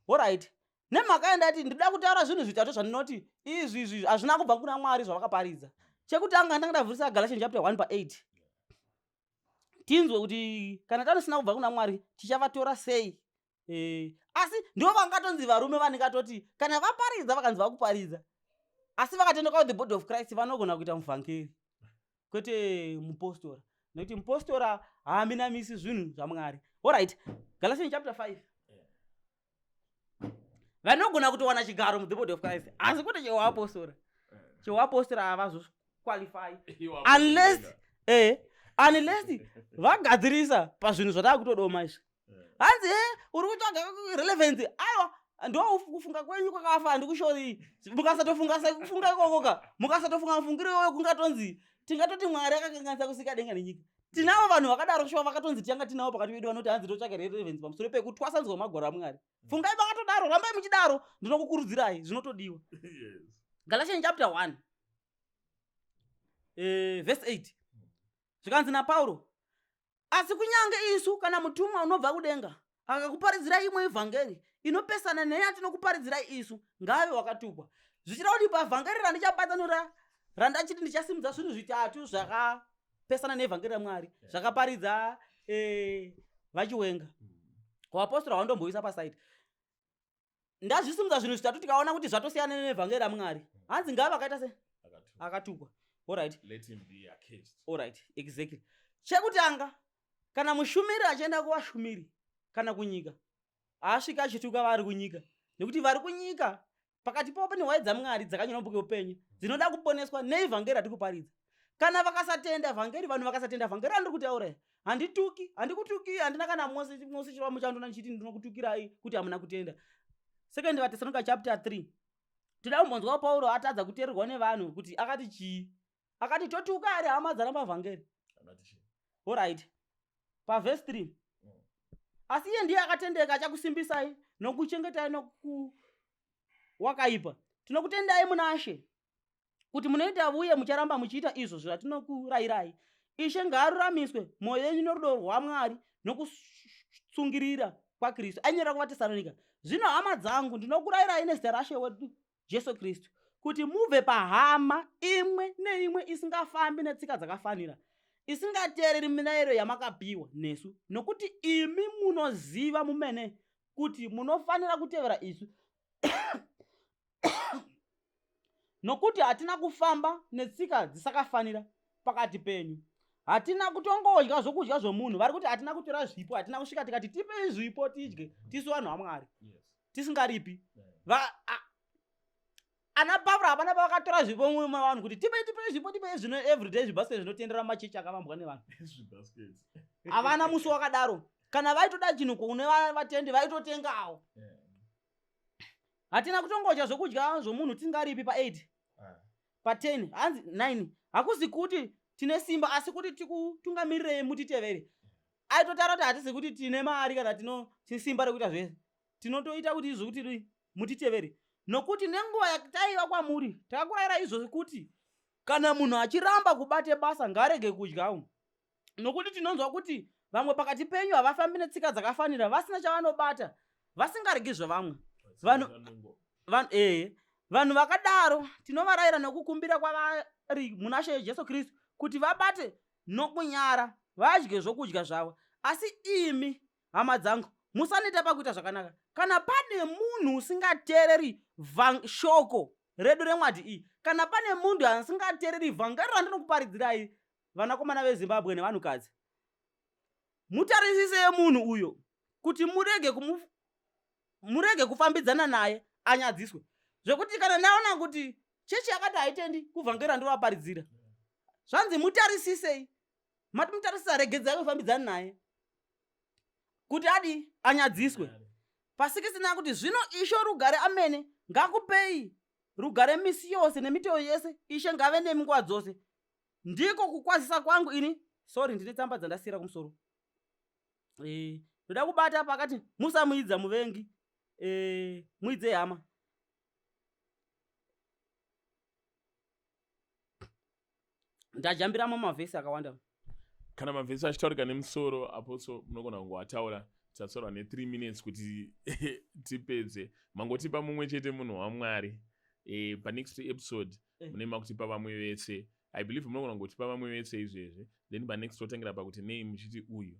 Alright, nemhaka yendati ndida kutaura zvinhu zvitatu zvandinoti izvi hazvina kubva kuna Mwari zvavakaparidza. Chekutanga ndangandavhurisa Galatians chapter 1 pa 8. Tinzwe kuti kana tanosina kubva kuna Mwari tichavatora sei. Asi ndivo vangatonzi varume vanengatoti kana vaparidza vakanzi vakuparidza, asi vakatendeukwa the body of Christ vanogona kuita muvhangeri kwete mupostora, nekuti mupostora haaminamisi zvinhu zvaMwari. Alright, Galatians chapter 5. Vanogona kutowana chigaro mu the body of Christ, asi kwete cheuapostora. Cheuapostora havazosqualify unless vagadzirisa pazvinhu zvatava kutodoma izvi. Hanzi uri kutsvaga relevance, aiwa ndo kufunga kwenyu kwakafa handikushori mukasatofunga kufunga ikokoka mukasatofunga mufungiro iwoyo kungatonzi tingatoti Mwari akakanganisa kusika denga nenyika. Tinavo vanhu vakadaro shuwa vakatonzi tanga tinavo pakati pedu vanoti hanzi totsvaka relevance pamusoro pekutwasanzwa magwaro aMwari. Fungai vakatodaro, rambai muchidaro, ndinokukurudzirai zvinotodiwa. Galatians chapter 1 verse 8 zvikanzi naPauro, asi kunyange isu kana mutumwa unobva kudenga akakuparidzirai imwe ivhangeri inopesana neyatinokupardzirai isu, ngave wakatukwa. Zvichida kuti pavhangeri randichabatsanura randachiti ndichasimudza zvinhu zvitatu zvakapesana nevhangeri raMwari zvakaparidza vachiwenga. Vapostori havandomboisa pasaidi. Ndazvisimudza zvinhu zvitatu tikaona kuti zvatosiyana nevhangeri raMwari, hanzi ngava akaita se akatukwa. Alright. Let him be accused. Alright, exactly. Chekutanga, kana mushumiri achienda kuvashumiri kana kunyika, asvika achituka vari kunyika. Nekuti vari kunyika pakati pavo pane hwai dzaMwari dzakanyorwa mubhuku youpenyu dzinoda kuponeswa nevhangeri ratikuparidza. Kana vakasatenda vhangeri, vanhu vakasatenda vhangeri randiri kutaura, handituki, handikutuki, handina kana mose chirwa muchandona ndichiti ndinokutukirai kuti hamuna kutenda. 2 Thessalonica chapter 3. Tinoda kumbonzwa Pauro atadza kuteererwa nevanhu kuti akati chii? Akati totuka ari hama dzaramba vhangeri. Alright. Paverse 3. Asi iye ndiye akatendeka achakusimbisai nokuchengetai wakaipa. Tinokutendai muna She kuti munoita uye mucharamba muchiita izvo zvatinokurayirai. Ishe ngaaruramiswe mwoyo yenyu norudo rwaMwari nokusungirira kwaKristu. Anyora kuvaTesalonika. Zvino hama dzangu, ndinokurayirai nezita raShe wedu Jesu Kristu kuti mubve pahama imwe neimwe isingafambi netsika dzakafanira, isingateereri mirayiro yamakapiwa nesu, nokuti imi munoziva mumene kuti munofanira kutevera isu nokuti hatina kufamba netsika dzisakafanira pakati penyu. Hatina kutongodya zvokudya zvomunhu. Vari kuti hatina kutora zvipo, hatina kusvika tikati tipei zvipo tidye tisu vanhu vaMwari tisingaripi. Ana Pavuro hapana pavakatora zvipo mumwe vanhu kuti tipei zvipo, tipei zvino everyday zvibhasiketi zvinotendera machechi akavambwa nevanhu. Havana musi wakadaro. Kana vaitoda chinhu kune vatendi vaitotengawo. Hatina kutongodya zvokudya zvomunhu tisingaripi pa8. Pa10 hanzi 9 hakuzi kuti tine simba asi kuti tikutungamirirei mutitevere. Aitotara kuti hatisi kuti tine mari kana tine simba rekuita zvese. Tinotoita kuti izvo kuti mutitevere. Nokuti nenguva yakataiva kwamuri takakurayira izvozvi kuti kana munhu achiramba kubate basa ngarege kudyawo. Nokuti tinonzwa kuti vamwe pakati penyu havafambi netsika dzakafanira, vasina chavanobata, vasingaregi zvavamwe. Vanhu vakadaro tinovarayira nokukumbira kwavari muna She Jesu Kristu kuti vabate nokunyara vadye zvokudya zvavo. Asi imi hama dzangu, musaneta pakuita zvakanaka. Kana pane munhu usingateereri shoko redu reMwari iyi, kana pane munhu asingateereri vhangeri randinokuparidzirai, vanakomana veZimbabwe nevanhukadzi, mutarisise munhu uyo kuti murege kufambidzana naye anyadziswe. Zvekuti kana naona kuti chechi yakati haitendi kuvhangeri randinovaparidzira, zvanzi mutarisisei. Mati mutarisisa, regedzai kufambidzana naye kuti adi anyadziswe. Pasikisina kuti zvino Ishe rugare amene ngakupei rugare misi yose nemitoyo yese. Ishe ngave nemi nguva dzose. Ndiko kukwazisa kwangu ini. Sorry, ndine tsamba dzandasiyira kumusoro. Ndoda kubata pakati musamuidza muvengi, muidze hama. Ndajambiramo mavhesi akawanda. Kana mavhesi achitaurika nemusoro aposo munogona kungoataura. Tasaura ne3 minutes kuti tipedze. Mangotipa mumwe chete munhu waMwari. Panext episode munema kutipa vamwe vese. I believe munogona kungotipa vamwe vese izvezvi. Then panext totangira pakuti nei muchiti uyu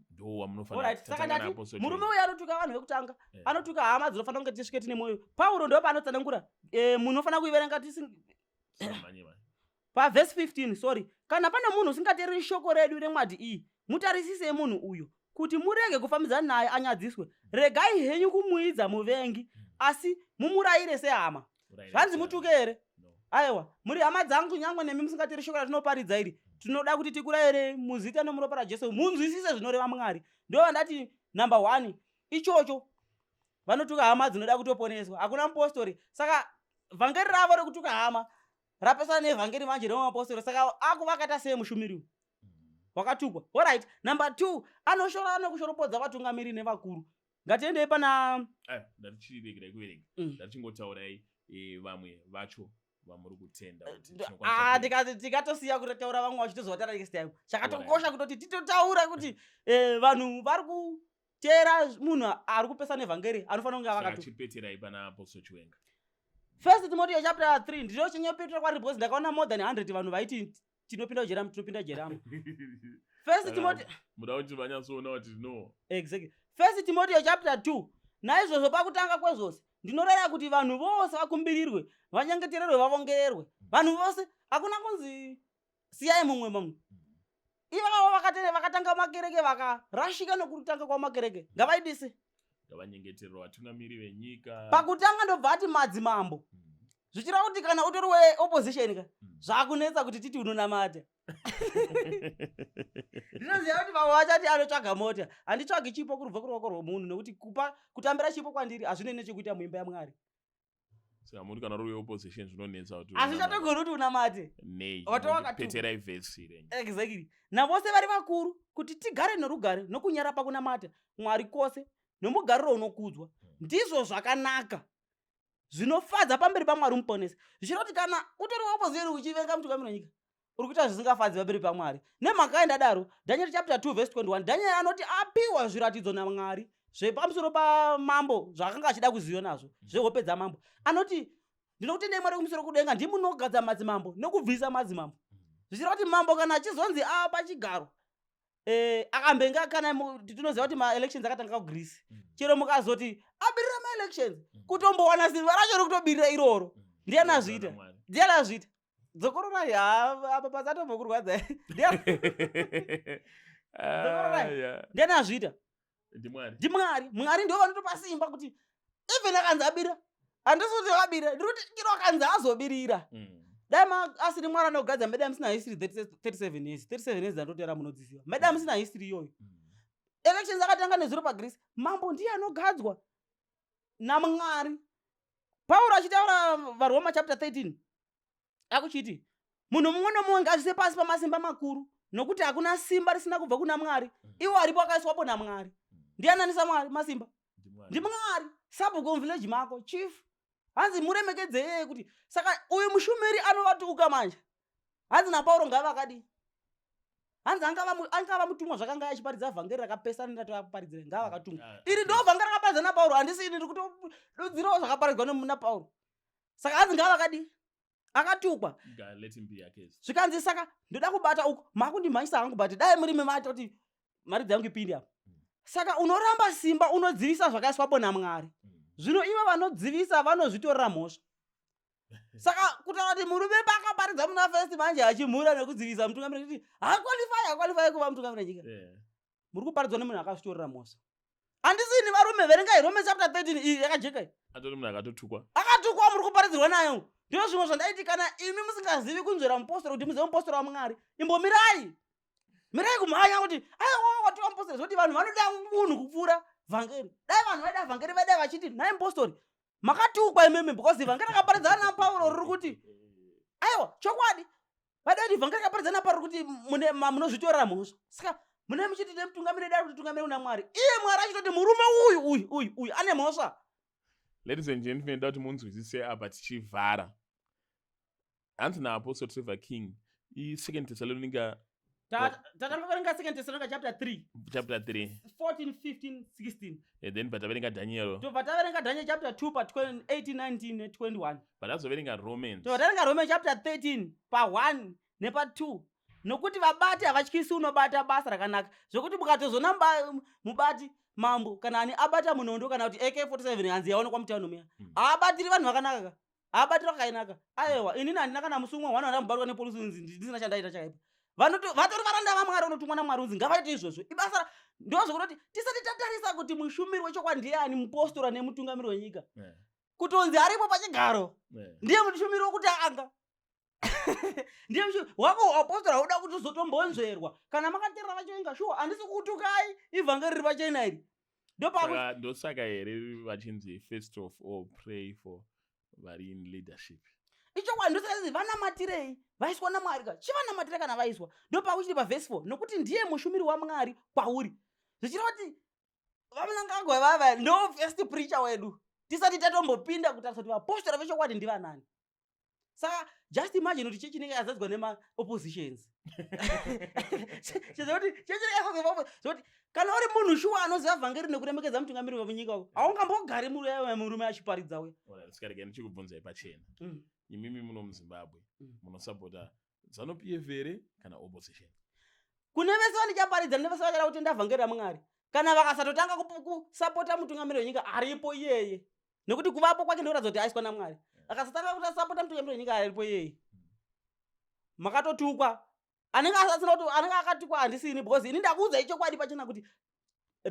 ndo wamunofanira kutanga napo. Murume uyu anotuka vanhu vekutanga. Anotuka hama dzinofanira kunge tisvike tine mwoyo. Pauro ndo paanotsanangura. Munofanira kuiverenga paverse 15. Sorry. Kana pane munhu usingateereri shoko redu reMwari iyi, mutarisise munhu uyo kuti murege kufambidzana naye anyadziswe. Regai henyu kumuidza muvengi, asi mumurayire sehama. Zvanzi mutuke here? Aiwa, muri hama dzangu, nyangwe nemi musingateereri shoko ratinoparidza iri, tinoda kuti tikurayire muzita nomuropa raJesu munzwisise zvinoreva Mwari. Ndo vandati number 1 ichocho. vanotuka hama dzinoda kutoponeswa, hakuna mupostori. Saka vhangeri ravo rekutuka hama rapesana nevhangeri manje remumapostori, saka akuvakata sei mushumiri uyu wakatukwa. Alright, number 2, anoshora nekushoropodza vatungamiri nevakuru. Ngatiendei pana ndatichiregerai kuverenga ndatichingotaurayi vamwe vacho vamuri kutenda tikatosiya kutaura vamwe vacho tozovataura next time. Chakatokosha kutoti titotaura kuti vanhu vari kuteera munhu ari kupesana nevhangeri anofanira kunge vakatuchipeterai pana Apostle Chiwenga. 1 Timothy chapter 3 ndinochinyopetra kwari because ndakaona more than 100 vanhu vaiti tinopinda jeramo. 1 Timothy muda kuti vanyasoona kuti no. Exactly. 1 Timothy chapter 2. Naizvozvo pakutanga kwezvose ndinoreva kuti vanhu vose vakumbirirwe, vanyengetererwe, vavongererwe. Vanhu vose hakuna kunzi siyai mumwe mumwe. Ivavo vakatanga makereke vakarashika nokutanga kwamakereke ngavaidise. Ngavanyengetererwe vatungamiri venyika. Pakutanga ndobva ati madzimambo. Zvichira kuti kana utori weopposition ka zvakunetsa kuti titi unonamata. Ndinoziva kuti vamwe vachati anotsvaga mota. Handitsvagi chipo kurubva kuruoko rwomunhu nekuti kutambira chipo kwandiri hazvine nechekuita muimba yaMwari. Saka muri kana ruri opposition zvinonetsa kuti hazvichatogoni kuti unamate. Nei. Peterai vhesi renyu. Exactly. Navose vari vakuru kuti tigare norugare nokunyara pakunamata Mwari kwose nomugariro unokudzwa. Ndizvo zvakanaka zvinofadza pamberi paMwari muponesi. Zvichiroti kana utori opposition uchivenga mutungamiri wenyika uri kuita zvisingafadzi pamberi paMwari. Nemhaka yendadaro Daniel chapter 2 verse 21 Daniel anoti apiwa zviratidzo naMwari zvepamusoro pamambo zvakanga achida kuziva nazvo zvehope dzamambo. Anoti ndinokutendai Mwari kumusoro kudenga ndimunogadza madzimambo nokubvisa madzimambo. Zvichira kuti mambo kana achizonzi pachigaro akambenga kana tinoziva kuti ma-elections akatanga kuGreece. Chero mukazoti abirira ma-elections kutombowana simba racho rokutobirira iroro. Ndiani azviita? Dzokorora apa pasatombo kurwadza. Ndiani azviita? Ndimwari. Mwari ndiwo vanotopa simba kuti even akanzi abira handisi kuti wabira ndikuti chiro akanzi azobirira. Dai asiri Mwari anogadza medai musina history 37 years. 37 years andotera munodziziva. Medai musina history iyoyo. Elections akatanga nezuro paGreece. Mambo ndiye anogadzwa naMwari. Pauro achitaura vaRoma chapter 13 akuchiti munhu mumwe nomumwe ngazvise pasi pamasimba makuru nokuti hakuna simba risina kubva kuna Mwari. Iwo aripo akaiswapo naMwari. Ndiananisa Mwari masimba? Ndimwari. Sabuko mvillage mako chief. Hanzi muremekedze yeye kuti saka uyu mushumiri anovatuka manje. Hanzi naPauro ngavakadi. Hanzi angava mutumwa zvakanga achiparidza vhangeri rakapesana ndataparidzira ngavakatumwa. Iri ndo vhangeri rakaparidza naPauro handisi ini ndikuti dodzirawo zvakaparidzwa naPauro. Saka hanzi ngavakadi. Akatukwa. Let him be a case. Zvikanzi saka ndoda kubata uko makundimhanyisa hangu bati dai muri memati kuti mari dzangu ipinde apo. Saka unoramba simba unodzivisa zvakaiswapo naMwari. Zvino ivo vanodzivisa vanozvitorera mhosva. Saka kutaura kuti murume pakaparidza muna first manje achimhura nekudzivisa mutungamiri kuti hakwalifai kuva mutungamiri wenyika. Muri kuparidzwa nemunhu akazvitorera mhosva. Handisi ini varume verengai Rome chapter 13 iyi yakajeka. Atori munhu akatotukwa. Akatukwa muri kuparidzirwa nayo. Ndizvo zvimwe zvandaiti kana imi musingazivi kunzvera mupostori kuti muzive mupostori waMwari. Imbomirai kumhanya kuti aiwa wati wamupostori zoti vanhu vanoda munhu kupfuura vhangeri. Dai vanhu vaida vhangeri vaida vachiti nhai mupostori makatukwa imeme because vhangeri rakaparidzana naPauro riri kuti aiwa chokwadi vaida kuti vhangeri rakaparidzana naPauro kuti munozvitorera mhosva. Saka mune muchiti nemutungamiri dai kuti tungamiri una Mwari. Iye Mwari achitoti murume uyu ane mhosva. Ladies and gentlemen, ndati munzwisise apa tichivhara. Hanzi naApostle Trevor King i2 Thessalonica tatanga kuverenga 2 Thessalonica chapter 3 14 15 16 and then bataverenga Daniel tobva taverenga Daniel chapter 2 pa 18 19 21 batazoverenga Romans toverenga Romans chapter 13 pa 1 nepa 2 nokuti vabati havatyisi unobata basa rakanaka zvokuti mukatozonamba mubati mambo kana ani abata munondo kana kuti AK47 hanzi yaonekwa mutauno meya haabatiri vanhu vakanaka haabatiri vakainaka aiwa inini handina kana musungwa wana ndamubatwa nepolisi ndisina chandaita chakaipa vatori varanda vaMwari unotumwa naMwari unzi ngavaite izvozvo ibasa ndozvokuti tisati tatarisa kuti mushumiri wechokwadi ndiani mupostora nemutungamiri wenyika kutonzi aripo pachigaro ndiye mushumiri wokuti anga ndiye wako apostora uda kuti uzotombonzverwa kana makateerera vachivenga shuwa handisi kutukai ivhangeri riri pachena iri ndopakuti ndosaka here vachinzi first of all pray for vari in leadership. ichokwadi ndosaizi vanamatirei vaiswa naMwari ka chivanamatira kana vaiswa ndopakuchiri pavhesi 4 nokuti ndiye mushumiri waMwari kwauri zvichira kuti vamunangagwa vava ndo first preacher wedu tisati tatombopinda kutariswa kuti vapostora vechokwadi ndivanani. Saka just imagine kuti chechi inenge yazadzwa nema-oppositions kuti kana uri munhu shuwa anoziva vhangeri nekuremekedza mutungamiri wemunyika uko haungambogari murume achiparidza we. Sikarege ndichikubvunzai pachena. Imimi muno muZimbabwe munosapota ZANU-PF here kana opposition? Kune vese vandichaparidza nevese vachada kutenda vhangeri raMwari kana vakasatotanga kusapota mutungamiri wenyika aripo iyeye nekuti kuvapo kwake ndokuratidza kuti aiswa naMwari. Akasatanga kutasapota mutungamiri wenyika aripo iyeye makatotukwa anenge asasina kuti anenge akatukwa handisini because ini ndakuudza ichokwadi pachena kuti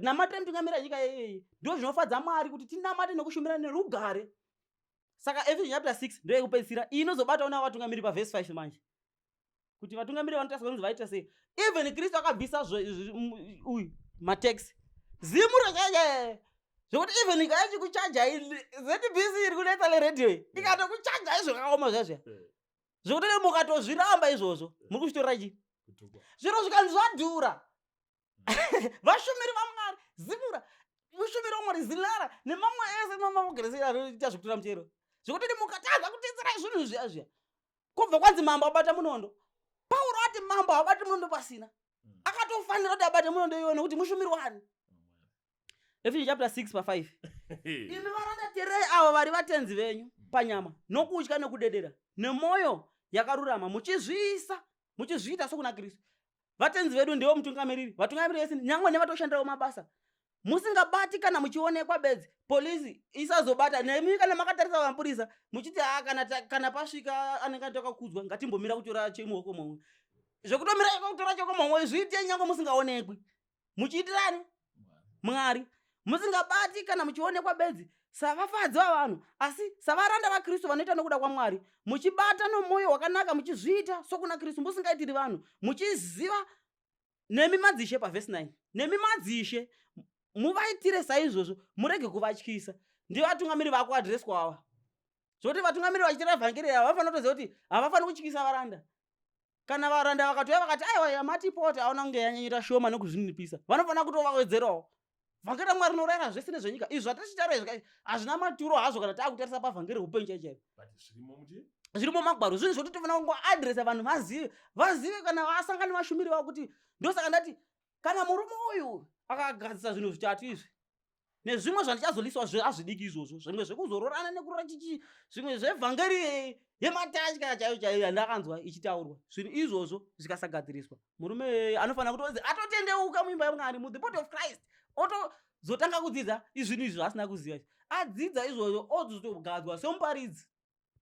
namatire mutungamiri wenyika iyeye ndo zvinofadza Mwari kuti tinamate nekushumira nerugare. Saka Ephesians chapter 6 ndo yekupedzisira iyi inozobatawo navo vatungamiri pavhesi 5 manje kuti vatungamiri vanotariswa kunzi vaita sei. Even Kristu akabvisa uyu matex zimuro chaje zvokuti even ikaechi kuchaja ZBC iri kunetsa leredio ikatokuchaja izvokaoma zvazvya zvokuti mukatozviramba izvozvo muri kuchitorera chii zviro zvikanzi zvadhura. Vashumiri vaMwari zimura mushumiri waMwari zilara nemamwe ese mamamogeresera anoita zvekutora muchero zvokuti mukatadza kutedzera zvinhu zviyazviya kubva kwanzi mambo abata munondo. Pauro ati mambo abati munondo pasina akatofanira kuti abate munondo iwe nekuti mushumiri wani. Ephesians chapter 6 pa 5 imi varanda terei avo vari vatenzi venyu panyama nokutya nekudedera nemwoyo yakarurama muchizviita sokuna Kristu. Vatenzi vedu ndivo mutungamiriri vatungamiriri vese nyangwe nevatoshandirawo mabasa musingabati kana muchionekwa bedzi polisi isazobata nemi kana makatarisa vamapurisa muchiti kana pasvika anenge atakakudzwa ngatimbomira kutora chemuoko momwe zvekutomira kutora choko momwe zviite nyangwe musingaonekwi muchiitirani Mwari. Musingabati kana muchionekwa bedzi savafadzi vavanhu asi savaranda vaKristu vanoita nokuda kwaMwari muchibata nomwoyo wakanaka muchizviita sokuna Kristu musingaitiri vanhu muchiziva nemi madzishe pavhesi 9 nemi madzishe muvaitire saizvozvo murege kuvatyisa. Ndivo vatungamiri vakuadhireswa ava zvokuti vatungamiri vachitira vhangeri ava vafanira kutoziva kuti havafaniri kutyisa varanda. Kana varanda vakatouya vakati aiwa yamatipota aona kunge yanyanyira shoma nokuzvininipisa vanofanira kutovawedzerawo. Vhangeri raMwari rinorayira zvese nezvenyika izvi zvatatichitaura izvi hazvina maturo hazvo kana taakutarisa pavhangeri upenyu chaichairo zvirimo magwaro zvinhu zvokuti tofanira kungoadhiresa vanhu vazive kana vasangana vashumiri vavo kuti ndosaka ndati kana murume uyu akagadzisa zvinhu zvitatu izvi nezvimwe zvandichazoliswa hazvidiki izvozvo zvimwe zvekuzororana nekurora chichi zvimwe zvevhangeri yematachika chaiyo yandakanzwa ichitaurwa zvinhu izvozvo zvikasagadziriswa murume anofanira kuti atotendeuka muimba yaMwari mu the body of Christ otozotanga kudzidza izvinhu izvi zvaasina kuziva adzidza izvozvo ozotogadzwa semuparidzi.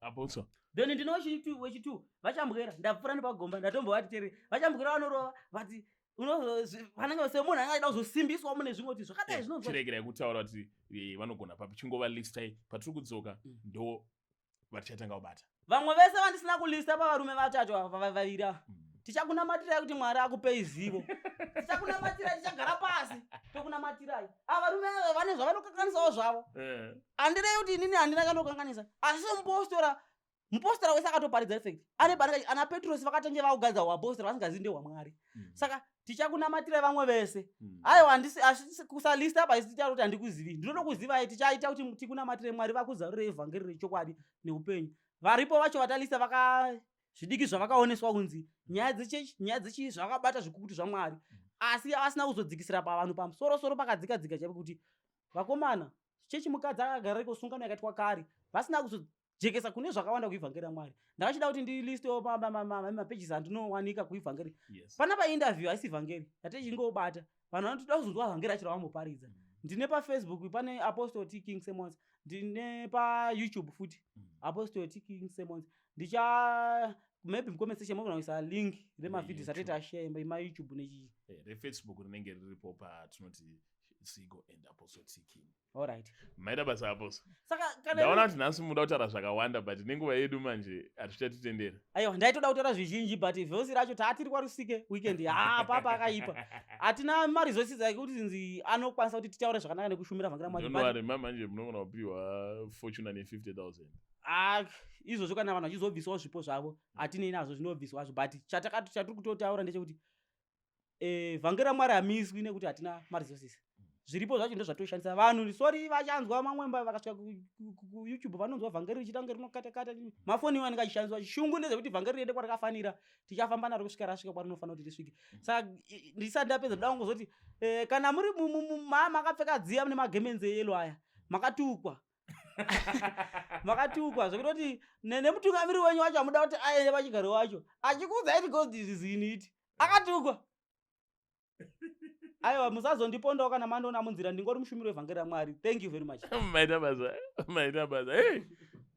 Apostle Then ndino wechitu vachambwera ndapfura nepagomba ndatombovati tere vachambwera vanorova vati vanenge semunhu anenge aida kuzosimbiswa mune zvimwe kuti zvakadai zviregerai kutaura kuti vanogona papi chingova listai patiri kudzoka ndo vatichatanga kubata vamwe vese vandisina kulista pavarume vatatu vaviri tichakunamatirai kuti Mwari akupei zivo tichakunamatirai tichagara pasi tokunamatirai ava varume vane zvavanokanganisawo zvavo handirei kuti inini handina kanokanganisa asi mupostora wese akatoparidza effect ana Petrosi vakatenge vakugadza uapostora vasingazivi ndehwaMwari. Saka tichakunamatirai vamwe vese aiwa handisi kusalista apa isi tichari kuti handikuzivi ndinoda kuzivai tichaita kuti tikunamatire Mwari vakuzarurei evhangeri rechokwadi neupenyu. Varipo vacho vatalista zvidiki zvavakaoneswa kunzi nyaya dzechechi zvakabata zvikukutu zvaMwari asi asina kuzodzikisira pavanhu pamusoro pakadzika chaipo kuti vakomana chechi mukadzi akagara ikosungano yakaitwa kare vasina kuzojekesa kune zvakawanda kuivhangeri raMwari. Ndakachida kuti ndilistewo mapages andinowanika kuivhangeri pana painterview haisi vhangeri yatichingoobata vanhu vanotoda kuzonzwa vhangeri achira vamboparidza. Ndine paFacebook pane Apostle T King Sermons ndine paYouTube futi Apostle T King Sermons maybe mcomment section munoisa link remavhidhios atete ashare maYouTube nechichi refacebook rinenge riripo patinoti Zigo and Apostle T King. Alright. Maida basa Apostle. Saka Ndaona kuti nhasi muda kutaura zvakawanda but nenguva yedu manje hatichititendera. aiwa ndaitoda kutaura zvizhinji but vhosi racho taatiri kwaRusike weekend papa akaipa. Hatina maresources akuti zinzi anokwanisa kuti titaure zvakanaka nekushumira vhangera Mwari. Don't worry, manje munogona kupiwa fortune ne 50,000. Izvozvo kana vanhu vachizobviswawo zvipo zvavo hatinei nazvo zvinobviswazvo but chatiri kutotaura ndechekuti vhangera Mwari hamiswi nekuti hatina maresources. Zviripo zvacho ndozvatoshandisa vanhu sori vachanzwa mamwemba vakasvika kuYouTube vanonzwa vhangeri richitanga rinokata mafoni iwanenge achishandiswa chishungu ndezvekuti vhangeri riende kwarakafanira tichafamba naro kusvika rasvika kwarinofanira kuti risvike. Saka ndisati ndapedza ndoda kungozoti kana muri makapfeka dziya mune magemenzi eyelo aya makatukwa makatukwa zvekutoti nemutungamiri wenyu wacho amuda kuti aende pachigaro wacho achikuudzai kuti God is in it akatukwa. Aiwa musazondipondawo kana mandoona munzira ndingori mushumiri wevhangeri raMwari. Thank you very much. Maida basa. Hey,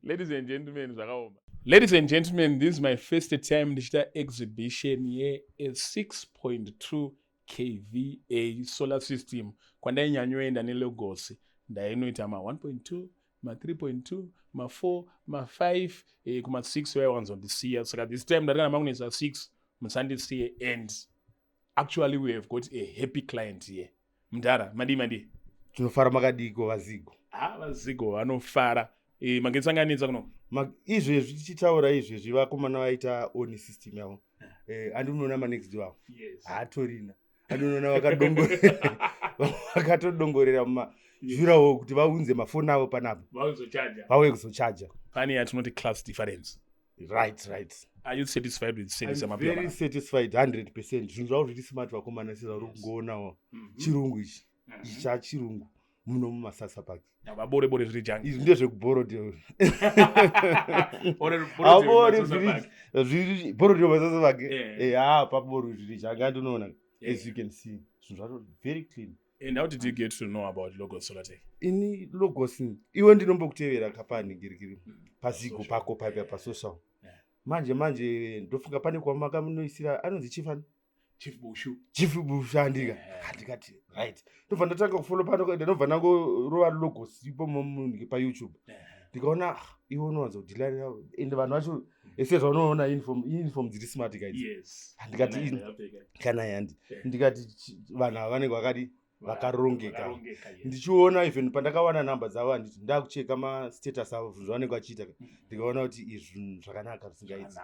ladies and gentlemen, zvakaoma. Ladies and gentlemen, this is my first time ndichita exhibition ye 6.2 kVA solar system. Kwandainyanyowenda neLagos ndainoita ma 1.2 ma 3.2 ma 4 ma 5 kuma 6 waiwanzondisiya. Saka this time ndatakana makunesa 6 musandisiye and actually we have got a happy client here. Mndara, madi. Tinofara makadiko vazigo. Vazigo vanofara. Mangetsanganidza kuno. Izvezvi tichitaura izvezvi vakomana vaita own system yavo. Andinoona manext wavo. Yes. Hatorina. Andinoona vakatodongorera mumajurawo kuti vaunze mafoni avo panapo. Vauye kuzochaja. Pani yatinoti class difference. Right. Are you satisfied with service? I'm very satisfied 100%. Zvinhu zvavo zviri smart vakomana sezva uri kungoonawo. Chirungu ichi. Ichi chachirungu. Muno mumasasa paki. Vabore zviri jangi. Izvi ndezvekuborodeo. Zviri borodeo masasa paki. Paboru zviri jangi andinoona. As you can see. Zvinhu zvacho very clean. And how did you get to know about Logos Solar Tech? Ini Logos iwe ndinombokutevera kapani girigiri pazigo pako paipa pasocial. Manje ndofunga pane kwamakamunoisira anonzi Chief Bushu andika. Ndikati right. Ndobva ndatanga kufollow pano ndinobva nangorova Logos ipo munhu paYouTube. Ndikaona iwe unowanza kudhilana ende vanhu vacho esezva unoona uniform dziri smart guys. Yes. Ndikati kana yandi. Ndikati vanhu ava vanenge vakadi vakarongeka. Ndichiona even pandakawana namba dzavo handiti ndakucheka mastatus avo zvinhu zvavanenge vachiita ndikaona kuti izvi zvakanaka zvisingaiti.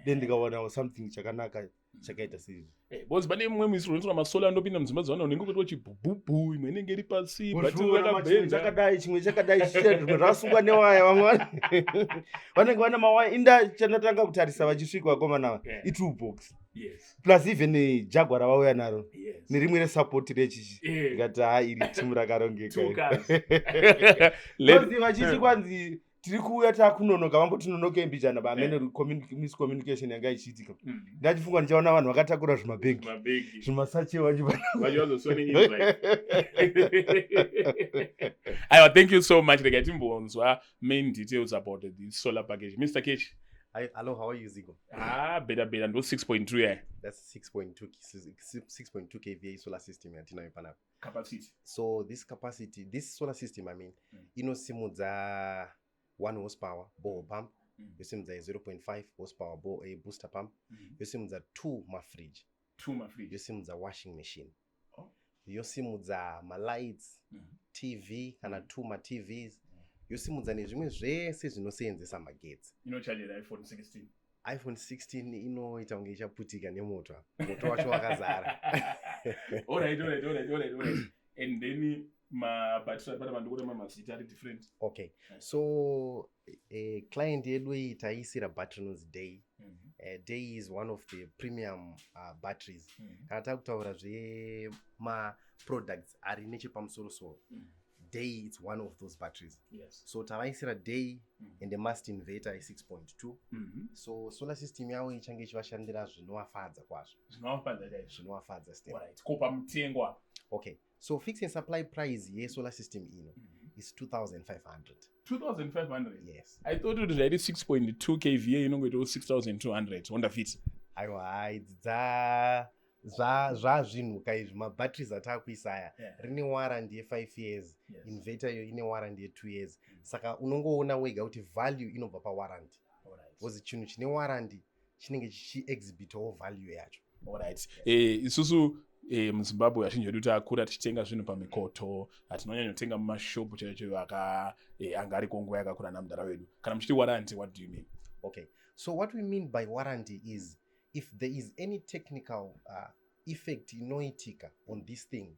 Then ndikaonawo something chakanaka chakaita sei. Boss pane mumwe muisi unotora masola andopinda mudzimba dzavanhu unenge kutwa chibhubhubhu imwe inenge iri pasi batiri yakabhenda chakadai chimwe chakadai zvimwe zvakasungwa newaya vamwe vanenge vana mawaya inda chandatanga kutarisa vachisvika vakomana i2 box. Yes. Plus even Jaguar vauya naro nerimwe resupport rechichi ndikati iri timu rakarongeka vachiti kwanzi tiri kuuya takunonoka vambotinonoka mbijana baamene miscommunication yanga ichiitika. Ndachifunga ndichaona vanhu vakatakura zvimabhegi zvimasachewa aiwa. Thank you so much. Rega timbonzwa main details about the solar package. Mr. Kesh. Hello, how are you, Zigo? Better. Ndo 6.2 yeah. That's 6.2 kVA solar system yatina ipana. Capacity. So this solar system, I mean, inosimudza 1 horsepower bore pump, yosimudza 0.5 horsepower bore booster pump, yosimudza 2 mafridge, yosimudza washing machine, yosimudza lights, TV kana 2 ma TVs. Yosimudza nezvimwe zvese zvinoseenzesa magetsi. Inocharge iPhone 16. iPhone 16 inoita kunge ichaputika nemoto wacho wakazara. Alright. And then mabattery pana mandikuona mamazita ari different. Okay. So client yedu iyi taisira battery nozi Day. Day is one of the premium batteries. Kana takutaura zvema products ari nechepamusoro. Day is one of those batteries. Yes. So tavaisira Day and the mast inverter is 6.2. So solar system yavo ichange ichivashandira zvinovafadza kwazvo. Zvinovafadza still. Alright. Kopa mutengwa. Okay. So fixed and supply price ye solar system ino is 2,500. 2,500? Yes. I thought it was already 6.2 kVA inongoita 6,200. Honda Fit. Aiwa, dza zvazvinhuka izvi mabatteries atakuisa aya Yeah. rine warranty ye5 years, Yes. inverter iyo ine warranty ye2 years. Saka unongoona wega kuti value inobva pawarranty. Alright. Because chinhu chine warranty chinenge chichiexhibitawo value yacho. Alright. Isusu muZimbabwe azhinji vedu takura tichitenga zvinhu pamikoto, hatinonyanyotenga mumashopu chaicho anga ariko nguva yakakura namudara wedu. Kana muchiti warranty, what do you mean? Okay, so what we mean by warranty is if there is any technical effect inoitika on this thing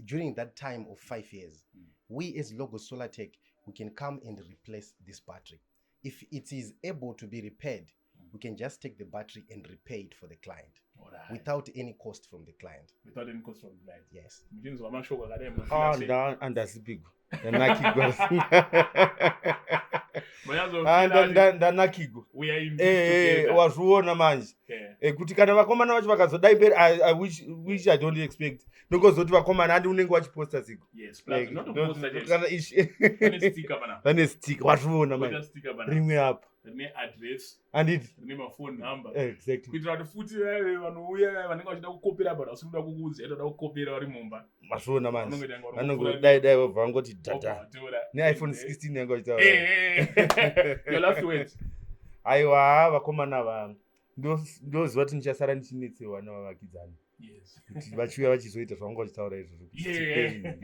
during that time of 5 years, we as Logos Solar Tech, we can come and replace this battery. If it is able to be repaired, we can just take the battery and repair it for the client. Alright. Without any cost from the client. Without any cost from the client. Yes. Muchinzwa mashoko akadai andazipigwa ndanakigwa ndanakigwa we are in this together. wazviona manje kuti kana vakomana vacho vakazodai mberi which I don't expect nongozoti vakomana handi unenge wachiposta ziko Yes, plus not a poster just. Pane sticker bana. vane stick wazviona Wait a manje sticker bana. rimwe apa Rine address, anditi rine phone number. exactly Kuitira kuti futi vanouya vanenge vachida kukopera bana usikuda kukuudza etoda kukopera vari mumba. wazviona manje Vanongoti anga vanongodai vobva vangoti dhadha Watora. neiphone 16 yanga vachitaura Your last words. aiwa vakomana ava ndoziva kuti ndichasara ndichinetsewa navavakidzani Yes. kuti vachiuya vachizoita zvavanga vachitaura izvozvo Yeah.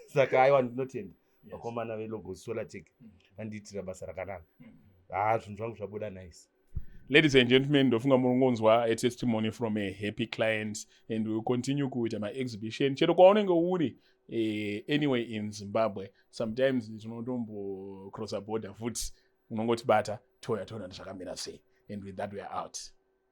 saka aiwa ndinotenda Yes. vakomana veLogos Solar Tech vandiitira basa rakanaka Mm. zvinhu zvangu zvabuda nice. Ladies and gentlemen, ndofunga murongonzwa a testimony from a happy client, and we will continue kuita ma-exhibition chero kwaunenge uri anyway in Zimbabwe. Sometimes tinotombo cross a border futi unongotibata toya tona zvakamira sei, and with that we are out.